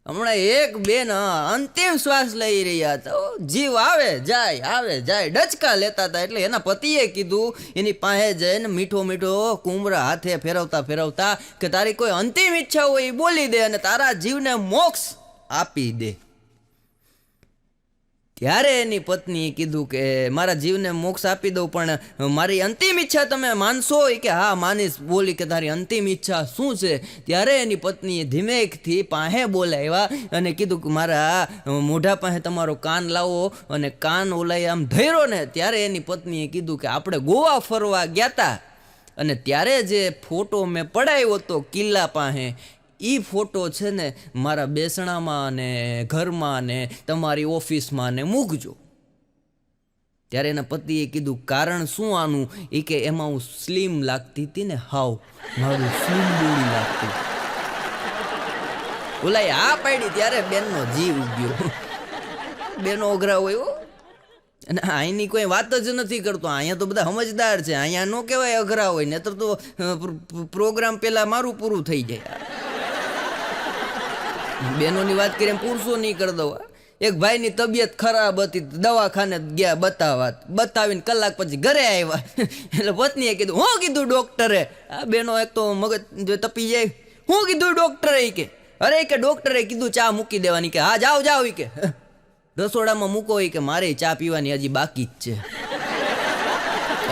Speaker 1: હમણાં એક બેન અંતિમ શ્વાસ લઈ રહ્યા હતા. જીવ આવે જાય ડચકા લેતા હતા. એટલે એના પતિએ કીધું, એની પાસે જઈને મીઠો મીઠો કુમરા હાથે ફેરવતા ફેરવતા કે તારી કોઈ અંતિમ ઈચ્છા હોય એ બોલી દે અને તારા જીવને મોક્ષ આપી દે. ત્યારે એની પત્નીએ કીધું કે મારા જીવને મોક્ષ આપી દઉં, પણ મારી અંતિમ ઈચ્છા તમે માનશો? કે હા માનીશ. બોલી કે તારી અંતિમ ઈચ્છા શું છે? ત્યારે એની પત્નીએ ધીમેકથી પાસે બોલાવ્યા અને કીધું કે મારા મોઢા પાસે તમારો કાન લાવો, અને કાન ઓલાય આમ ધર્યો ને. ત્યારે એની પત્નીએ કીધું કે આપણે ગોવા ફરવા ગયા હતા, અને ત્યારે જે ફોટો મેં પડાવ્યો હતો કિલ્લા પાસે, એ ફોટો છે ને મારા બેસણામાં ને ઘરમાં ને તમારી ઓફિસમાં ને મૂકજો. ત્યારે એના પતિએ કીધું કારણ શું આનું? એ કે એમાં હું સ્લિમ લાગતી હતી ને, હાવ મારું સ્લિમ બોડી લાગતી. ઓલા આ પાડી ત્યારે બેનનો જીવ ઉગ્યો. બેનો અઘરા હોય. અને અહીંની કોઈ વાત જ નથી કરતો. અહીંયા તો બધા સમજદાર છે. અહીંયા ન કહેવાય અઘરા હોય, નહીતર તો પ્રોગ્રામ પહેલાં મારું પૂરું થઈ જાય. બહેનોની વાત કરીએ, પુરુષો નહીં કરી દઉં. એક ભાઈની તબિયત ખરાબ હતી, દવાખાને ગયા બતાવીને કલાક પછી ઘરે આવ્યા. એટલે પત્નીએ કીધું, હું કીધું ડોક્ટરે? આ બહેનો એક તો મગજ તપી જાય. હું કીધું ડોક્ટરે? કે અરે કે ડોક્ટરે કીધું ચા મૂકી દેવાની. કે હા જાઓ કે રસોડામાં મૂકો. કે મારે ચા પીવાની હજી બાકી જ છે.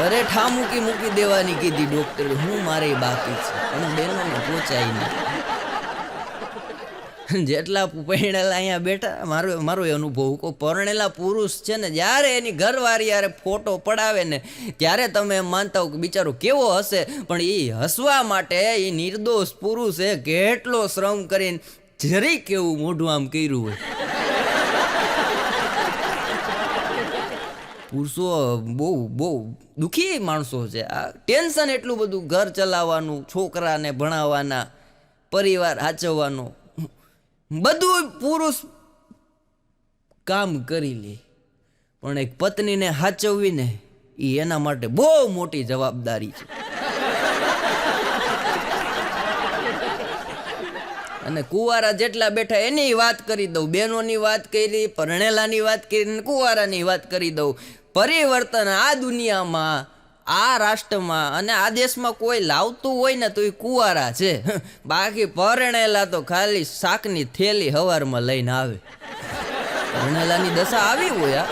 Speaker 1: અરે ઠા મૂકી દેવાની કીધી ડોક્ટરે. હું મારે બાકી છે, પણ બહેનોને પહોંચાય નહીં. જેટલા પરણેલા અહીંયા બેઠા, મારો એ અનુભવ કહું, પરણેલા પુરુષ છે ને, જ્યારે એની ઘરવાળી યારે ફોટો પડાવે ને, ત્યારે તમે એમ માનતા હો કે બિચારો કેવો હશે, પણ એ હસવા માટે એ નિર્દોષ પુરુષે કેટલો શ્રમ કરીને જરી કેવું મોઢું આમ કર્યું હોય. પુરુષો બહુ દુઃખી માણસો છે. આ ટેન્શન એટલું બધું, ઘર ચલાવવાનું, છોકરાને ભણાવવાના, પરિવાર સાચવવાનો, બધું પુરુષ કામ કરી લે, પણ એક પત્નીને સાચવવી ને એ એના માટે બહુ મોટી જવાબદારી છે. અને કુંવારા જેટલા બેઠા એની વાત કરી દઉં, બહેનોની વાત કરી, પરણેલાની વાત કરી, કુંવારાની વાત કરી દઉં. પરિવર્તન આ દુનિયામાં, આ રાષ્ટ્રમાં અને આ દેશમાં કોઈ લાવતું હોય ને તો એ કુંવારા છે. બાકી પરણેલા તો ખાલી શાકની થેલી હવારમાં લઈને આવે. પરણેલાની દશા આવી હોય.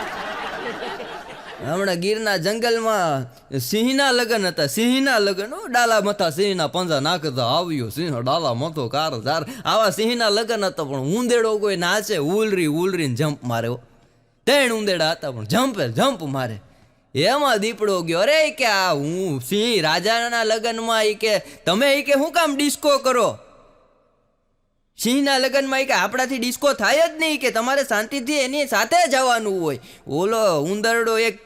Speaker 1: હમણાં ગીરના જંગલમાં સિંહના લગ્ન હતા. સિંહના લગ્ન, ડાલા મથા સિંહના પંજા નાખતા આવ્યો સિંહ ડાલા મથો કાર ઝાર. આવા સિંહના લગ્ન હતા, પણ ઉંદેડો કોઈ નાચે ઉલરીને જમ્પ મારે. 3 ઉંદેડા હતા પણ જમ્પ મારે. એમાં દીપડો ગયો, અરે કે આ હું સિંહ રાજાના લગ્નમાં ઈ કે તમે ઈ કે શું કામ ડિસ્કો કરો? સિંહના લગ્નમાં કે આપણાથી ડિસ્કો થાય જ નહીં, કે તમારે શાંતિથી એની સાથે જવાનું હોય. ઓલો ઉંદરડો એક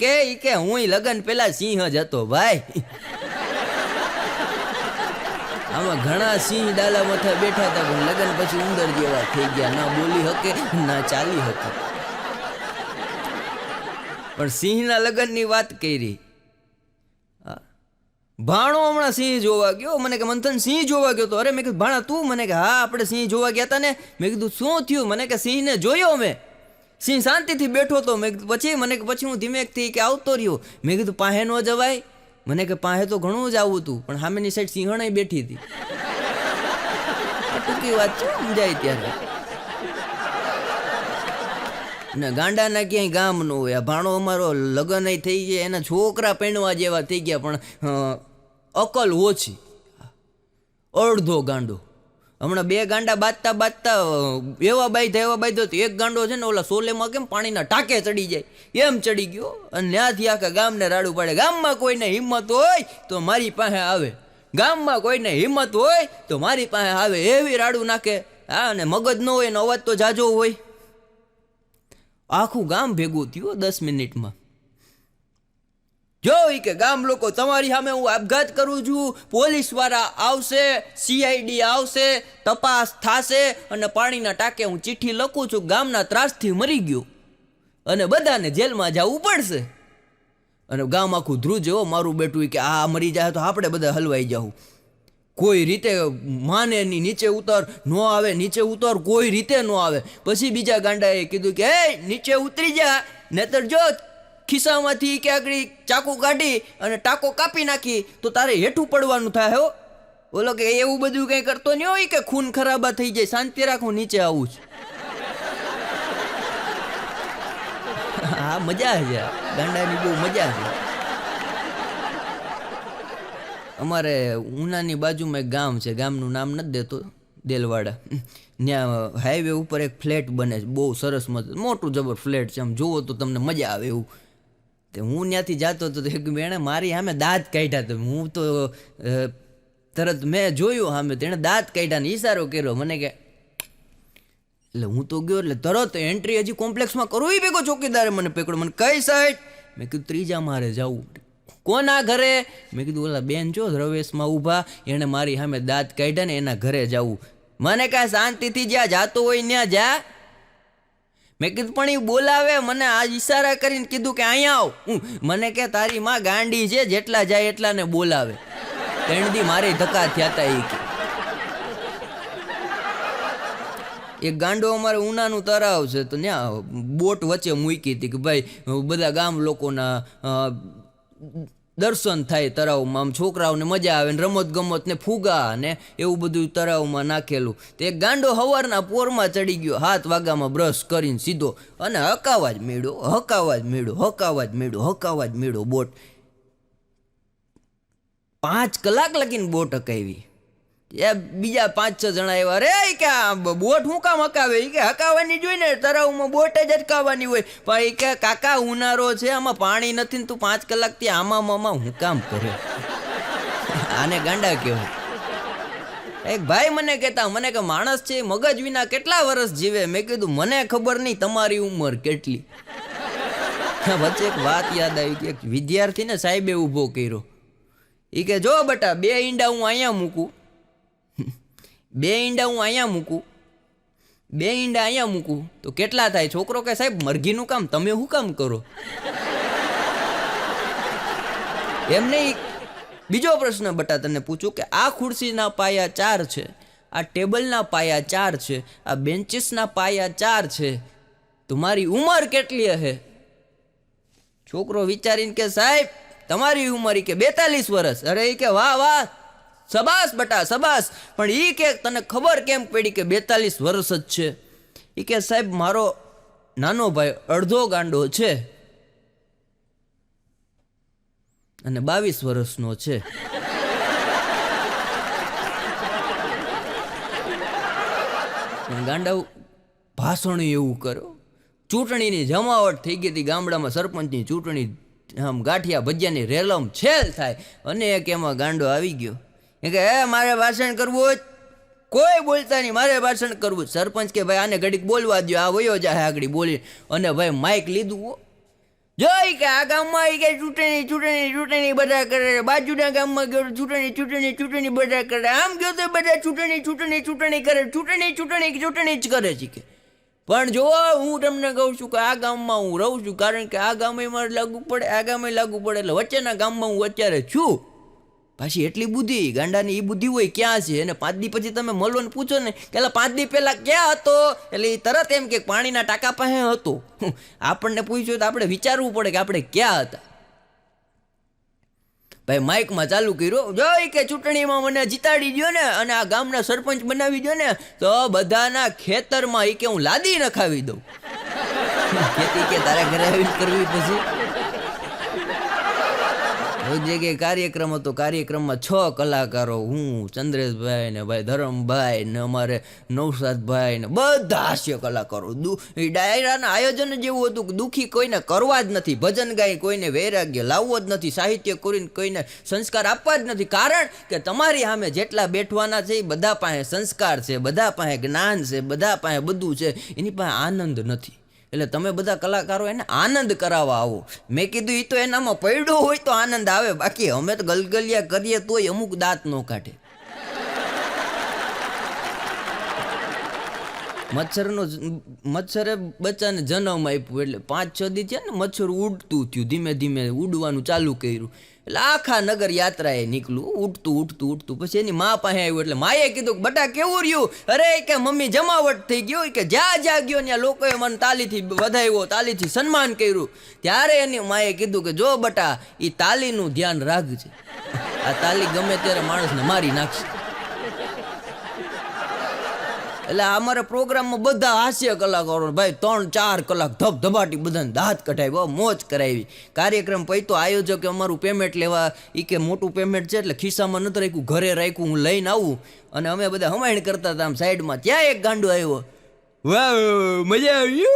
Speaker 1: કે હું લગ્ન પેલા સિંહ જ હતો ભાઈ. આમાં ઘણા સિંહ ડાલા માથે બેઠા હતા, પણ લગ્ન પછી ઉંદર જેવા થઈ ગયા, ના બોલી શકે ના ચાલી શકે. પણ સિંહના લગ્નની વાત કરી. ભાણો હમણાં સિંહ જોવા ગયો, મને કે મંથન સિંહ જોવા ગયો તો. અરે મેં કીધું ભાણા તું? મને કે હા આપણે સિંહ જોવા ગયા હતા ને. મેં કીધું શું થયું? મને કે સિંહને જોયો મેં, સિંહ શાંતિથી બેઠો હતો. મેં કીધું પછી હું ધીમેકથી કે આવતો રહ્યો. મેં કીધું પાસે ન જવાય? મને કે પાસે તો ઘણું જ આવું હતું, પણ સામેની સાઈડ સિંહણે બેઠી હતી. ટૂંકી વાત છે, સમજાય ત્યારે. ને ગાંડાના ક્યાંય ગામ ન હોય. આ ભાણો અમારો લગ્ન થઈ ગયા, એના છોકરા પહેણવા જેવા થઈ ગયા, પણ અકલ ઓછી, અડધો ગાંડો. હમણાં 2 ગાંડા બાજતા એવા બાંધ્યો તો એક ગાંડો છે ને ઓલા સોલેમાં કેમ પાણીના ટાંકે ચડી જાય એમ ચડી ગયો, અને ત્યાંથી આખા ગામને રાડું પાડે. ગામમાં કોઈને હિંમત હોય તો મારી પાસે આવે, ગામમાં કોઈને હિંમત હોય તો મારી પાસે આવે, એવી રાડું નાખે. હા, અને મગજ ન હોય ને અવાજ તો જાજો હોય. આખું ગામ ભેગું થયું 10 મિનિટમાં. જોઈ કે ગામ લોકો તમારી સામે હું આપઘાત કરું છું, પોલીસ વાળા આવશે, CID આવશે, તપાસ થશે, અને પાણીના ટાંકે હું ચિઠ્ઠી લખું છું ગામના ત્રાસથી મરી ગયો અને બધાને જેલમાં જવું પડશે. અને ગામ આખું ધ્રુજ, એવો મારું બેટું કે આ મરી જાય તો આપણે બધા હલવાઈ જાઉં. કોઈ રીતે માને નહીં, નીચે ઉતર, ન આવે નીચે ઉતર, કોઈ રીતે ન આવે. પછી બીજા ગાંડાએ કીધું કે એ નીચે ઉતરી જા, નહીતર જો ખિસ્સામાંથી કે આગળ ચાકુ કાઢી અને ટાંકો કાપી નાખી તો તારે હેઠું પડવાનું થાય. હો, બોલો કે એવું બધું કંઈ કરતો નહીં હોય કે ખૂન ખરાબા થઈ જાય, શાંતિ રાખું, નીચે આવું જ. હા, મજા છે, ગાંડાની બહુ મજા છે. અમારે ઉનાની બાજુમાં એક ગામ છે, ગામનું નામ નથી દેતો, દેલવાડા. ત્યાં હાઈવે ઉપર એક ફ્લેટ બને છે, બહુ સરસ મોટું જબર ફ્લેટ છે, આમ જુઓ તો તમને મજા આવે એવું. તે હું ત્યાંથી જતો હતો તો એક એણે મારી સામે દાંત કાઢ્યા હતા. હું તો તરત મેં જોયું સામે, તેણે દાંત કાઢ્યા ને ઈશારો કર્યો મને કે, એટલે હું તો ગયો, એટલે તરત એન્ટ્રી હજી કોમ્પ્લેક્સમાં કરું એ ભેગો ચોકીદારે મને પકડ્યો. મને કઈ સાઈડ? મેં કીધું 3જા મારે જવું. કોના ઘરે? મેં કીધું ઓલા બેન જો રવેશમાં ઊભા, એણે મારી સામે દાંત કાઢ્યા ને એના ઘરે જવું. મને કાંઈ શાંતિથી જ્યાં જાતો હોય ત્યાં જા. મેં કીધું પણ એ બોલાવે મને, આ ઈશારા કરીને કીધું કે અહીંયા આવ. મને કે તારી માં ગાંડી છે, જેટલા જાય એટલાને બોલાવે. 3 દી મારે ધક્કા થયા હતા. એક ગાંડો અમારે ઉનાનું તળાવ છે તો ત્યાં બોટ વચ્ચે મૂકી હતી કે ભાઈ બધા ગામ લોકોના દર્શન થાય તળાવમાં, આમ છોકરાઓને મજા આવે ને રમત ગમત ને ફુગા ને એવું બધું તળાવમાં નાખેલું. તે એક ગાંડો સવારના પોરમાં ચડી ગયો, 7 વાગ્યામાં બ્રશ કરીને સીધો, અને હકાવા જ મેળો બોટ. 5 કલાક લગીને બોટ હકાવી. એ બીજા 5-6 જણા એવા, રે કે આ બોટ શું કામ હકાવે? કે હકાવાની જોઈ ને, તળાવમાં બોટ જ અટકાવવાની હોય. પણ એ કે કાકા ઉનાળો છે, આમાં પાણી નથી ને તું 5 કલાકથી આમાં હું કામ કરે? આને ગાંડા કહેવાય. એક ભાઈ મને કહેતા, મને કે માણસ છે મગજ વિના કેટલા વર્ષ જીવે? મેં કીધું મને ખબર નહીં તમારી ઉંમર કેટલી. વચ્ચે એક વાત યાદ આવી કે એક વિદ્યાર્થીને સાહેબે ઊભો કર્યો. એ કે જો બેટા 2 ઈંડા હું અહીંયા મૂકું, 2 ઈંડા હું અહીંયા મૂકું, 2 ઈંડા અહીંયા મૂકું તો કેટલા થાય? છોકરો કે સાહેબ મરઘીનું કામ તમે શું કામ કરો? એમ નહીં. બીજો પ્રશ્ન બટા તને પૂછું કે આ ખુરશીના પાયા 4 છે આ ટેબલના પાયા 4 છે, આ બેન્ચીસના પાયા 4 છે, તો મારી ઉંમર કેટલી હશે? છોકરો વિચારીને કે સાહેબ તમારી ઉંમર કે 42 વર્ષ. અરે એ કે વાહ વાહ, સબાસ બટા સબાસ, પણ એ કે તને ખબર કેમ પડી કે 42 વર્ષ જ છે? એ કે સાહેબ મારો નાનો ભાઈ અડધો ગાંડો છે અને 22 વર્ષનો છે. ગાંડા ભાષણ એવું કરો. ચૂંટણીની જમાવટ થઈ ગઈ હતી ગામડામાં, સરપંચની ચૂંટણી, આમ ગાંઠિયા ભજીયાની રેલમ છેલ થાય અને એક એમાં ગાંડો આવી ગયો. એ કે મારે ભાષણ કરવું હોય, કોઈ બોલતા નહીં, મારે ભાષણ કરવું. સરપંચ કે ભાઈ આને ઘડીક બોલવા દો, આ વયો જાય આગળ બોલી. અને ભાઈ માઇક લીધું, જોઈ કે આ ગામમાં કે ચૂંટણી ચૂંટણી ચૂંટણી બધા કરે, બાજુના ગામમાં ગયો ચૂંટણી ચૂંટણી ચૂંટણી બધા કરે, આમ ગયો તો બધા ચૂંટણી ચૂંટણી ચૂંટણી કરે, ચૂંટણી ચૂંટણી ચૂંટણી જ કરે છે. કે પણ જો હું તમને કહું છું કે આ ગામમાં હું રહું છું, કારણ કે આ ગામે મારે લાગુ પડે, આ ગામે લાગુ પડે, એટલે વચ્ચેના ગામમાં હું અત્યારે છું. પાછી એટલી બુદ્ધિ ગાંડાની, એ બુદ્ધિ હોય ક્યાં છે? અને 5 દી પછી તમે મળો ને પૂછો ને કે 5 દી પહેલા ક્યાં હતો, એટલે એ તરત એમ કે પાણીના ટાંકા પાસે હતો. આપણને પૂછ્યું તો આપણે વિચારવું પડે કે આપણે ક્યાં હતા. ભાઈ માઇકમાં ચાલુ કર્યો, જોઈ કે ચૂંટણીમાં મને જીતાડી દો ને અને આ ગામના સરપંચ બનાવી દો ને તો બધાના ખેતરમાં એ કે હું લાદી નખાવી દઉં. ખેતી કે તારા ઘરે આવીને કરવી પછી. જગ્યાએ કાર્યક્રમ હતો, કાર્યક્રમમાં 6 કલાકારો, હું, ચંદ્રેશભાઈ ને ભાઈ ધરમભાઈ ને અમારે નૌશાદભાઈ ને બધા હાસ્ય કલાકારો. ડાયરાના આયોજન જેવું હતું કે દુઃખી કોઈને કરવા જ નથી, ભજન ગાઈ કોઈને વૈરાગ્ય લાવવો જ નથી, સાહિત્ય કરીને કોઈને સંસ્કાર આપવા જ નથી. કારણ કે તમારી સામે જેટલા બેઠવાના છે એ બધા પાસે સંસ્કાર છે, બધા પાસે જ્ઞાન છે, બધા પાસે બધું છે, એની પાસે આનંદ નથી. એટલે તમે બધા કલાકારો એને આનંદ કરાવવા આવો. મેં કીધું એ તો એનામાં પડ્યો હોય તો આનંદ આવે, બાકી અમે તો ગલગલિયા કરીએ તોય અમુક દાંત ન કાઢે. મચ્છરે બચ્ચાને જન્મ આપ્યો એટલે 5-6 દી છે ને મચ્છર ઉડતું થયું, ધીમે ધીમે ઉડવાનું ચાલુ કર્યું. એટલે આખા નગર યાત્રાએ નીકળ્યું, ઉડતું ઉડતું ઉડતું. પછી એની મા પાસે આવ્યું એટલે માએ કીધું કે બટા કેવું રહ્યું? અરે કે મમ્મી જમાવટ થઈ ગયો, કે જ્યાં ગયો ત્યાં લોકોએ મને તાલીથી વધાવ્યો, તાલીથી સન્માન કર્યું. ત્યારે એની માએ કીધું કે જો બટા એ તાલીનું ધ્યાન રાખજે, આ તાલી ગમે ત્યારે માણસને મારી નાખશે. એટલે અમારા પ્રોગ્રામમાં બધા હાસ્ય કલાકારો ભાઈ 3-4 કલાક ધબધબાટી બધાને દાંત કઢાવ્યો, મોજ કરાવી. કાર્યક્રમ પૈતો આયોજકે અમારું પેમેન્ટ લેવા, એ કે મોટું પેમેન્ટ છે એટલે ખિસ્સામાં નથી રાખ્યું, ઘરે રાખ્યું, હું લઈને આવું. અને અમે બધા હમાયણ કરતા હતા આમ સાઈડમાં. ત્યાં એક ગાંડો આવ્યો, વાહ મજા આવી,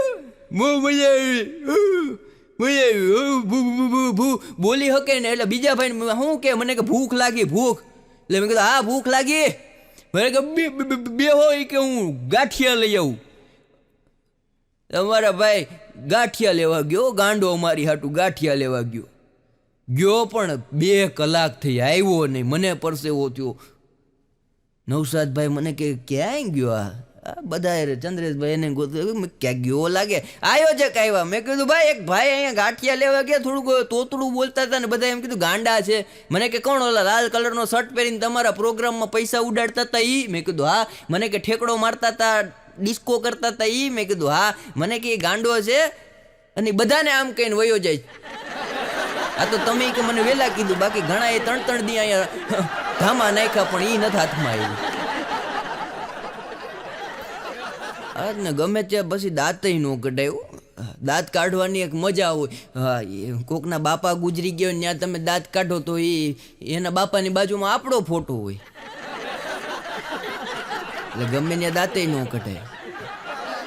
Speaker 1: બહુ મજા આવી, બોલી શકે ને. એટલે બીજા ભાઈ શું કે મને કે ભૂખ લાગી, ભૂખ. એટલે મેં કીધું હા ભૂખ લાગી, બે હોય કે હું ગાંઠિયા લઈ આવું. અમારા ભાઈ ગાંઠિયા લેવા ગયો, ગાંડો અમારી હાટું ગાંઠિયા લેવા ગયો પણ 2 કલાક થઈ આવ્યો નહીં. મને પરસેવો થયો. નૌશાદભાઈ મને કે ક્યાંય ગયો આ બધા? ચંદ્રેશભાઈ એને ગોતું, ક્યાં ગયો લાગે. આયોજક આવ્યા, મેં કીધું ભાઈ એક ભાઈ અહીંયા ગાંઠિયા લેવા ગયા, થોડુંક તોતડું બોલતા હતા ને બધા એમ કીધું ગાંડા છે. મને કે કોણ ઓલા લાલ કલરનો શર્ટ પહેરીને તમારા પ્રોગ્રામમાં પૈસા ઉડાડતા હતા ઈ? મેં કીધું હા. મને કે ઠેકડો મારતા હતા, ડિસ્કો કરતા હતા ઈ? મેં કીધું હા. મને કે ગાંડો છે અને બધાને આમ કહીને વયો જાય. આ તો તમે કે મને વહેલા કીધું, બાકી ઘણા એ 3-3 દી અહીંયા ધામા નાખ્યા પણ ઈ નથી હાથમાં આવ્યું. આજ ને ગમે ત્યાં પછી દાંતય ન કઢાયું. દાંત કાઢવાની એક મજા હોય. હા, કોકના બાપા ગુજરી ગયો ત્યાં તમે દાંત કાઢો તો એના બાપાની બાજુમાં આપણો ફોટો હોય, એટલે ગમે ત્યાં દાંતય ન કઢાય.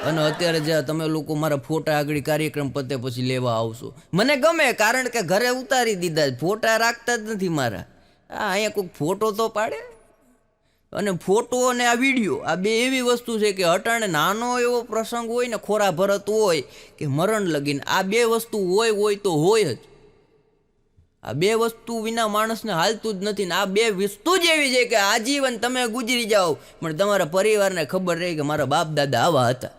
Speaker 1: અને અત્યારે જ્યાં તમે લોકો મારા ફોટા આગળ કાર્યક્રમ પતે પછી લેવા આવશો, મને ગમે, કારણ કે ઘરે ઉતારી દીધા, ફોટા રાખતા જ નથી મારા. હા, અહીંયા કોઈક ફોટો તો પાડે. અને ફોટો અને આ વિડીયો, આ બે એવી વસ્તુ છે કે અટાણે નાનો એવો પ્રસંગ હોય ને, ખોરા ભરત હોય કે મરણ લગીને, આ 2 વસ્તુ હોય તો હોય જ. આ 2 વસ્તુ વિના માણસને હાલતું જ નથી. ને આ 2 વસ્તુ જ એવી છે કે આજીવન તમે ગુજરી જાઓ પણ તમારા પરિવારને ખબર રહે કે મારા બાપ દાદા આવા હતા.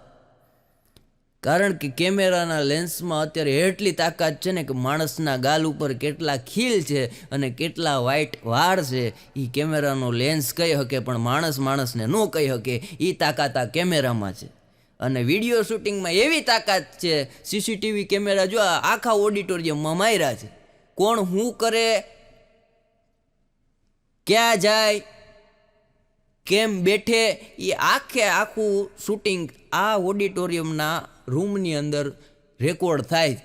Speaker 1: કારણ કે કેમેરાના લેન્સમાં અત્યારે એટલી તાકાત છે ને કે માણસના ગાલ ઉપર કેટલા ખીલ છે અને કેટલા વ્હાઈટ વાળ છે એ કેમેરાનો લેન્સ કહી શકે, પણ માણસને ન કહી શકે. એ તાકાત આ કેમેરામાં છે. અને વિડીયો શૂટિંગમાં એવી તાકાત છે, સીસીટીવી કેમેરા જો આખા ઓડિટોરિયમમાં માર્યા છે. કોણ શું કરે, ક્યાં જાય, કેમ બેઠે, એ આખું શૂટિંગ આ ઓડિટોરિયમના રૂમની અંદર રેકોર્ડ થાય.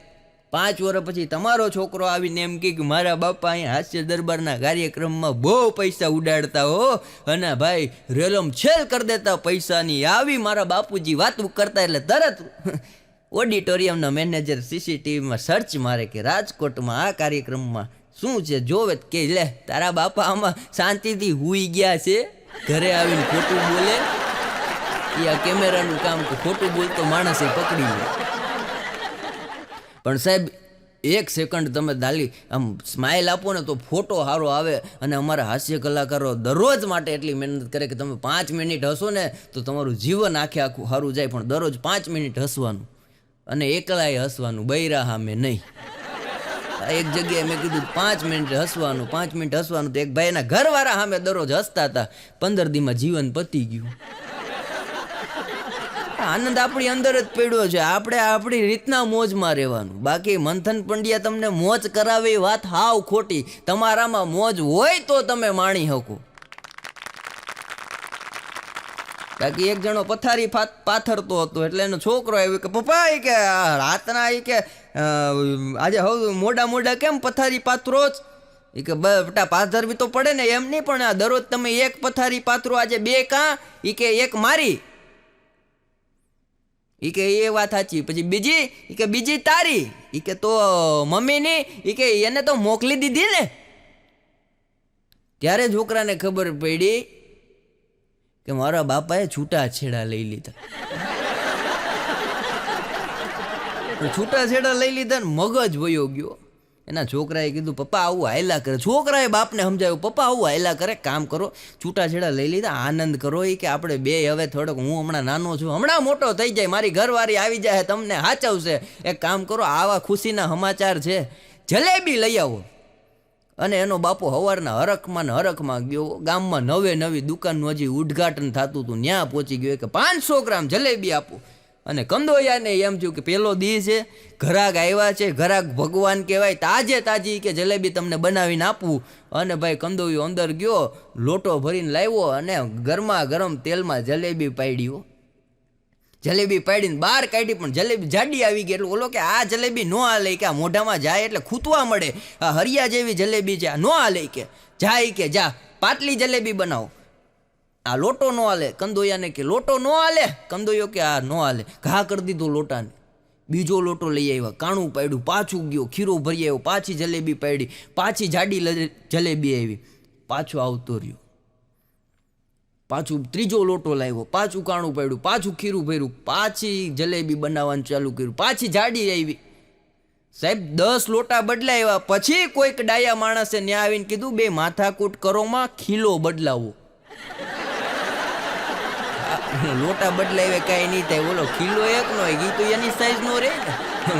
Speaker 1: 5 વર્ષ પછી તમારો છોકરો આવીને એમ કે મારા બાપા અહીં હાસ્ય દરબારના કાર્યક્રમમાં બહુ પૈસા ઉડાડતા હો, અને ભાઈ રેલમ છેલ કરી દેતા પૈસાની, આવી મારા બાપુજી વાતું કરતા, એટલે તરત ઓડિટોરિયમના મેનેજર સીસીટીવીમાં સર્ચ મારે કે રાજકોટમાં આ કાર્યક્રમમાં શું છે, જોવે કે લે તારા બાપા આમાં શાંતિથી હુઈ ગયા છે, ઘરે આવીને ખોટું બોલે. એ આ કેમેરાનું કામ કે ખોટું બોલતો માણસે પકડી લે. પણ સાહેબ 1 સેકન્ડ તમે દાલી આમ સ્માઇલ આપો ને તો ફોટો સારો આવે. અને અમારા હાસ્ય કલાકારો દરરોજ માટે એટલી મહેનત કરે કે તમે 5 મિનિટ હસો ને તો તમારું જીવન આખું સારું જાય, પણ દરરોજ 5 મિનિટ હસવાનું અને એકલાય હસવાનું, બૈરા સામે નહીં. એક જગ્યાએ મેં કીધું 5 મિનિટ હસવાનું, 5 મિનિટ હસવાનું, તો એક ભાઈના ઘરવાળા સામે દરરોજ હસતા હતા. 15 દીમાં જીવન પતી ગયું. આનંદ આપણી અંદર જ પડ્યો છે, આપણે આપણી રીતના મોજમાં રહેવાનું. બાકી મંથન પંડ્યા તમને મોજ કરાવે એ વાત હાવ ખોટી. તમારામાં મોજ હોય તો તમે માણી શકો. બાકી એક જણો પથારી પાથરતો હતો, એટલે એનો છોકરો આવ્યો કે પપ્પા એ કે રાતના એ કે આજે હવે મોડા કેમ પથારી પાથરો જ? એ કે બેટા પાથરવી તો પડે ને, એમ નહીં, પણ આ દરરોજ તમે એક પથારી પાથરો, આજે 2 કાં? એ કે એક મારી. એ કે એ વાત સાચી. પછી બીજી? એ કે બીજી તારી. એ કે તો મમ્મીની? એ કે એને તો મોકલી દીધી ને. ત્યારે છોકરાને ખબર પડી કે મારા બાપાએ છૂટાછેડા લઈ લીધા. છૂટાછેડા લઈ લીધા ને મગજ વયો ગયો. એના છોકરાએ કીધું પપ્પા આવું હાયલા કરે. છોકરાએ બાપને સમજાવ્યું પપ્પા આવું હાયલા કરે, કામ કરો, છૂટાછેડા લઈ લીધા, આનંદ કરો. એ કે આપણે 2 હવે થોડોક, હું હમણાં નાનો છું, હમણાં મોટો થઈ જાય, મારી ઘરવાળી આવી જાય, તમને હાચવશે. એક કામ કરો, આવા ખુશીના સમાચાર છે, જલેબી લઈ આવો. અને એનો બાપો સવારના હરખમાં ગયો. ગામમાં નવી દુકાનનું હજી ઉદ્ઘાટન થતું હતું, ત્યાં પહોંચી ગયો કે 500 ગ્રામ જલેબી આપો. અને કંદોયાને એમ થયું કે પેલો દી છે, ઘરાક આવ્યા છે, ઘરાક ભગવાન કહેવાય, તાજી કે જલેબી તમને બનાવીને આપવું. અને ભાઈ કંદોયો અંદર ગયો, લોટો ભરીને લાવ્યો અને ગરમા ગરમ તેલમાં જલેબી પાડ્યો. જલેબી પાડીને બહાર કાઢી, પણ જલેબી જાડી આવી ગઈ. એટલે ઓલો કે આ જલેબી નો હાલે, કે આ મોઢામાં જાય એટલે ખૂતવા મળે, આ હરિયા જેવી જલેબી છે, આ નો હાલે. કે જા પાટલી જલેબી બનાવો. આ લોટો નો હાલે. કંદોયાને કે લોટો નો હાલે. કંદોયો કે આ નો હાલે. ઘા કરી દીધો લોટાને. બીજો લોટો લઈ આવ્યા, કાણું પાડ્યું, પાછું ગયો, ખીરો ભરી આવ્યો, પાછી જલેબી પાડી, પાછી જાડી જલેબી આવી, પાછો આવતો રહ્યો. પાછું ત્રીજો લોટો લાવ્યો, પાછું કાણું પાડ્યું, પાછું ખીરું ભર્યું, પાછી જલેબી બનાવવાનું ચાલુ કર્યું, પાછી જાડી આવી. સાહેબ 10 લોટા બદલાવ્યા. પછી કોઈક ડાયા માણસે ન્યા આવીને કીધું 2 માથાકૂટ કરોમાં ખીલો બદલાવો. લોટા બદલાવે કાંઈ નહીં થાય, બોલો ખીલો એક નો હોય, તો એની સાઈઝ નો રહે ને.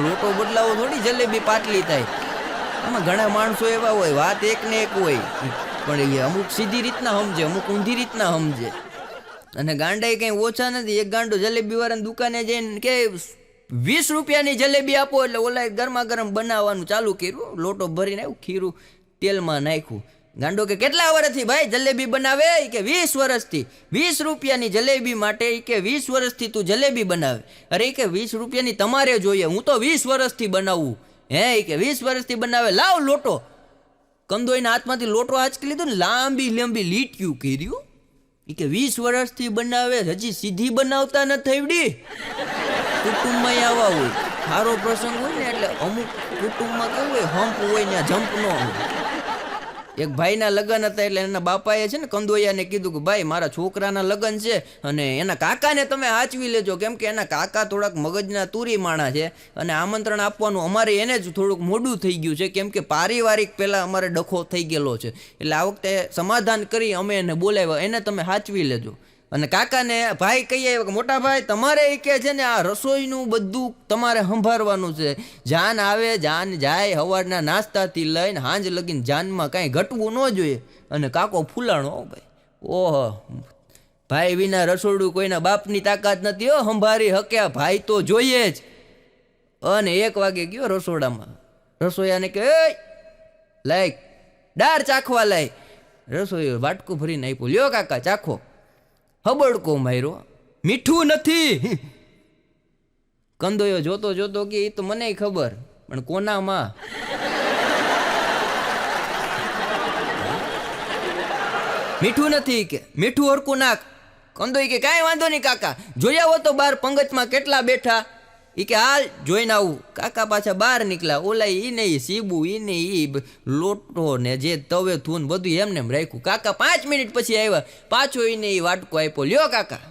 Speaker 1: લોટો બદલાવો થોડી જલેબી પાટલી થાય. આમાં ઘણા માણસો એવા હોય, વાત એક ને એક હોય, પણ એ અમુક સીધી રીતના સમજે, અમુક ઊંધી રીતના સમજે. અને ગાંડા કંઈ ઓછા નથી. એક ગાંડો જલેબી વાળાની દુકાને જઈને કે 20 રૂપિયાની જલેબી આપો, એટલે ઓલા ગરમા ગરમ બનાવવાનું ચાલુ કર્યું. લોટો ભરીને આવ્યું, ખીરું તેલમાં નાખ્યું. ગાંડો કે કેટલા વર્ષથી ભાઈ જલેબી બનાવે? કે 20 વર્ષથી. 20 રૂપિયાની જલેબી માટે કે 20 વર્ષથી તું જલેબી બનાવે? અરે કે 20 રૂપિયાની તમારે જોઈએ, હું તો 20 વર્ષથી બનાવું. હે કે 20 વર્ષથી બનાવે, લાવ લોટો. કંદોઈના હાથમાંથી લોટો આંચકી લીધો ને લાંબી લીટીયું કર્યું. એ કે 20 વર્ષથી બનાવે, હજી સીધી બનાવતા નથી આવડી. કુટુંબમાં આવા હોય, સારો પ્રસંગ હોય ને એટલે અમુક કુટુંબમાં કેવું હોય, હમ્પ હોય ને જમ્પ ન હોય. એક ભાઈના લગ્ન હતા, એટલે એના બાપાએ છે ને કંદોયાને કીધું કે ભાઈ મારા છોકરાના લગ્ન છે અને એના કાકાને તમે સાચવી લેજો, કેમ કે એના કાકા થોડાક મગજના તુરી માણા છે અને આમંત્રણ આપવાનું અમારે એને જ થોડુંક મોડું થઈ ગયું છે, કેમ કે પારિવારિક પહેલાં અમારે ડખો થઈ ગયેલો છે, એટલે આ વખતે સમાધાન કરી અમે એને બોલાવ્યા, એને તમે સાચવી લેજો. અને કાકાને ભાઈ કહીએ કે મોટા ભાઈ તમારે એ કે છે ને આ રસોઈનું બધું તમારે સંભાળવાનું છે. જાન આવે જાન જાય, સવારના નાસ્તાથી લઈને સાંજ લગીને જાનમાં કાંઈ ઘટવું ન જોઈએ. અને કાકો ફૂલાણો ભાઈ, ઓહો ભાઈ વિના રસોડું કોઈના બાપની તાકાત નથી હો સંભાળી હક્યા, ભાઈ તો જોઈએ જ. અને 1 વાગે ગયો રસોડામાં, રસોઈયાને કે લાય દાળ ચાખવા લાય. રસોઈ વાટકું ભરીને આપ્યું, લ્યો કાકા ચાખો. હબડકો માર્યો, મીઠું નથી. કંદોયો જોતો જોતો કે એ તો મને ખબર, પણ કોનામાં? મીઠું નથી કે મીઠું હરકું નાખ. કંદોઈ કે કાંઈ વાંધો નહીં કાકા, જોઈ આવો તો બાર પંગતમાં કેટલા બેઠા. એ કે હાલ જોઈને આવું. કાકા પાછા બહાર નીકળ્યા. ઓલા ઈ નહીં સીબુ, ઈ નહીં ઈ લોટો ને જે તવે થૂન બધું એમને એમ રાખ્યું. કાકા 5 મિનિટ પછી આવ્યા, પાછો એને એ વાટકો આપ્યો, લ્યો કાકા.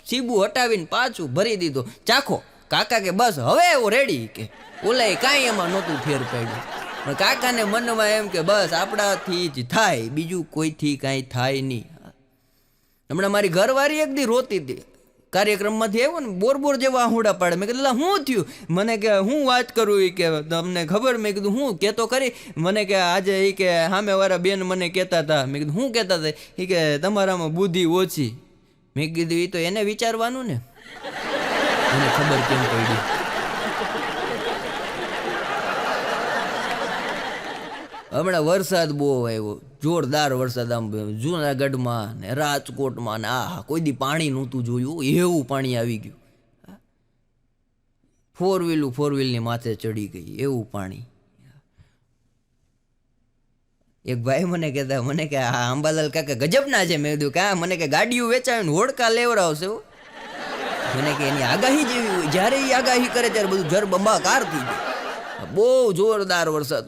Speaker 1: સીબુ હટાવીને પાછું ભરી દીધો, ચાખો. કાકા કે બસ હવે એવો રેડી. કે ઓલા કાંઈ એમાં નહોતું ફેર પાડ્યું. પણ કાકાને મનમાં એમ કે બસ આપણાથી જ થાય, બીજું કોઈથી કાંઈ થાય નહીં. હમણાં મારી ઘરવાળી એક દી રોતી હતી, કાર્યક્રમમાંથી આવ્યો ને બોર જેવા આહુડા પાડે. મેં કીધું શું થયું? મને કે હું વાત કરું એ કે તમને ખબર? મેં કીધું હું કહેતો ખરી. મને કે આજે એ કે સામેવાળા બેન મને કહેતા હતા. મેં કીધું શું કહેતા હતા? એ કે તમારામાં બુદ્ધિ ઓછી. મેં કીધું એ તો એને વિચારવાનું ને, એને ખબર કેમ પડી. હમણાં વરસાદ બહુ આવ્યો, જોરદાર વરસાદ. આમ જૂનાગઢમાં ને રાજકોટમાં ને આ કોઈ દી પાણી નહોતું જોયું એવું પાણી આવી ગયું. 4 વ્હીલની માથે ચડી ગઈ એવું પાણી. એક ભાઈ મને કહેતા, મને કે આ અંબાલાલ કાકા ગજબના છે. મેં કીધું કા? મને કે ગાડીઓ વેચાવીને હોડકા લેવડાવશે. મને કે એની આગાહી જેવી હોય, જ્યારે એ આગાહી કરે ત્યારે બધું જરબંબાકાર થઈ જાય. બહુ જોરદાર વરસાદ,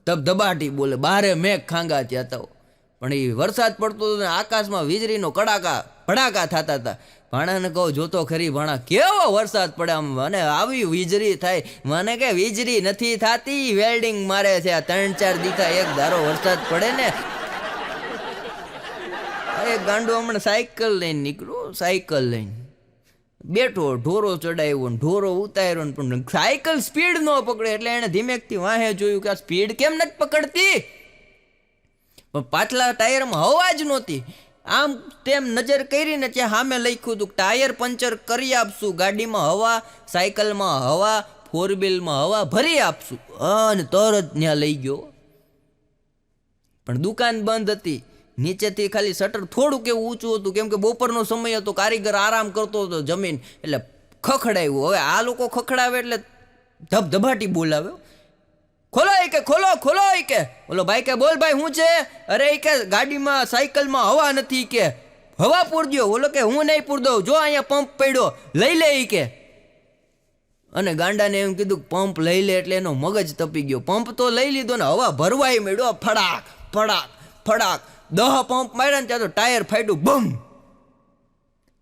Speaker 1: ધબધબાટી બોલે, બારે મેઘ ખાંગા થયા હતા. પણ એ વરસાદ પડતો હતો ને આકાશમાં વીજળીનો ભડાકા થતા હતા. ભાણાને કહો જોતો ખરી ભાણા કેવો વરસાદ પડે આમ, અને આવી વીજળી થાય. મને કે વીજળી નથી થતી, વેલ્ડિંગ મારે છે. આ 3-4 દીથા એક ધારો વરસાદ પડે ને. એક ગાંડો હમણાં સાયકલ લઈને નીકળ્યો, સાયકલ લઈને બેઠો, ઢોરો ચડાવ્યો ને ઢોરો ઉતાર્યો ને, પણ સાયકલ સ્પીડ ન પકડે એટલે એને ધીમેકથી વાહે જોયું કે આ સ્પીડ કેમ નથી પકડતી. પણ પાછલા ટાયરમાં હવા જ નહોતી. આમ તેમ નજર કરીને ત્યાં સામે લખ્યું હતું ટાયર પંચર કરી આપશું, ગાડીમાં હવા, સાયકલમાં હવા, 4 વ્હીલમાં હવા ભરી આપશું. અને તરત ત્યાં લઈ ગયો. પણ દુકાન બંધ હતી. નીચેથી ખાલી શટર થોડુંક એવું ઊંચું હતું, કેમ કે બપોરનો સમય હતો, કારીગર આરામ કરતો હતો જમીન, એટલે ખખડાવ્યું. હવે આ લોકો ખખડાવે એટલે ધબધબાટી બોલાવ્યો, ખોલો કે ખોલો ખોલો કે. ઓલો ભાઈ કે બોલ ભાઈ શું છે? અરે એ કે ગાડીમાં સાયકલમાં હવા નથી, કે હવા પૂરજો. ઓલો કે હું નહીં પૂર દઉં, જો અહીંયા પંપ પડ્યો લઈ લે કે. અને ગાંડાને એમ કીધું પંપ લઈ લે, એટલે એનો મગજ તપી ગયો. પંપ તો લઈ લીધો ને હવા ભરવાય મળ્યો, ફડાક ફડાક ફડાક. 10 પંપ માર્યા ને ત્યાં તો ટાયર ફાટ્યું, બમ.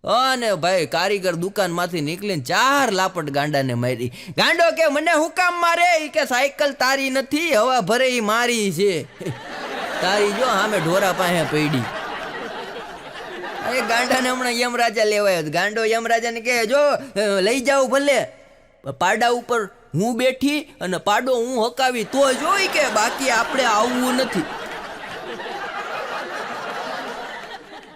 Speaker 1: અને ભાઈ કારીગર દુકાનમાંથી નીકળીને 4 લાપટ ગાંડાને મારી. ગાંડો કે મને હું કામ મારે? કે સાયકલ તારી નથી, હવા ભરે ઈ મારી છે. તારી જો સામે ઢોરા પાસે પડી. એ ગાંડાને હમણાં યમરાજા લેવાયો. ગાંડો યમરાજાને કે જો લઈ જાવ ભલે, પાડા ઉપર હું બેઠી અને પાડો હું હકાવી તો જોઈ, કે બાકી આપણે આવવું નથી.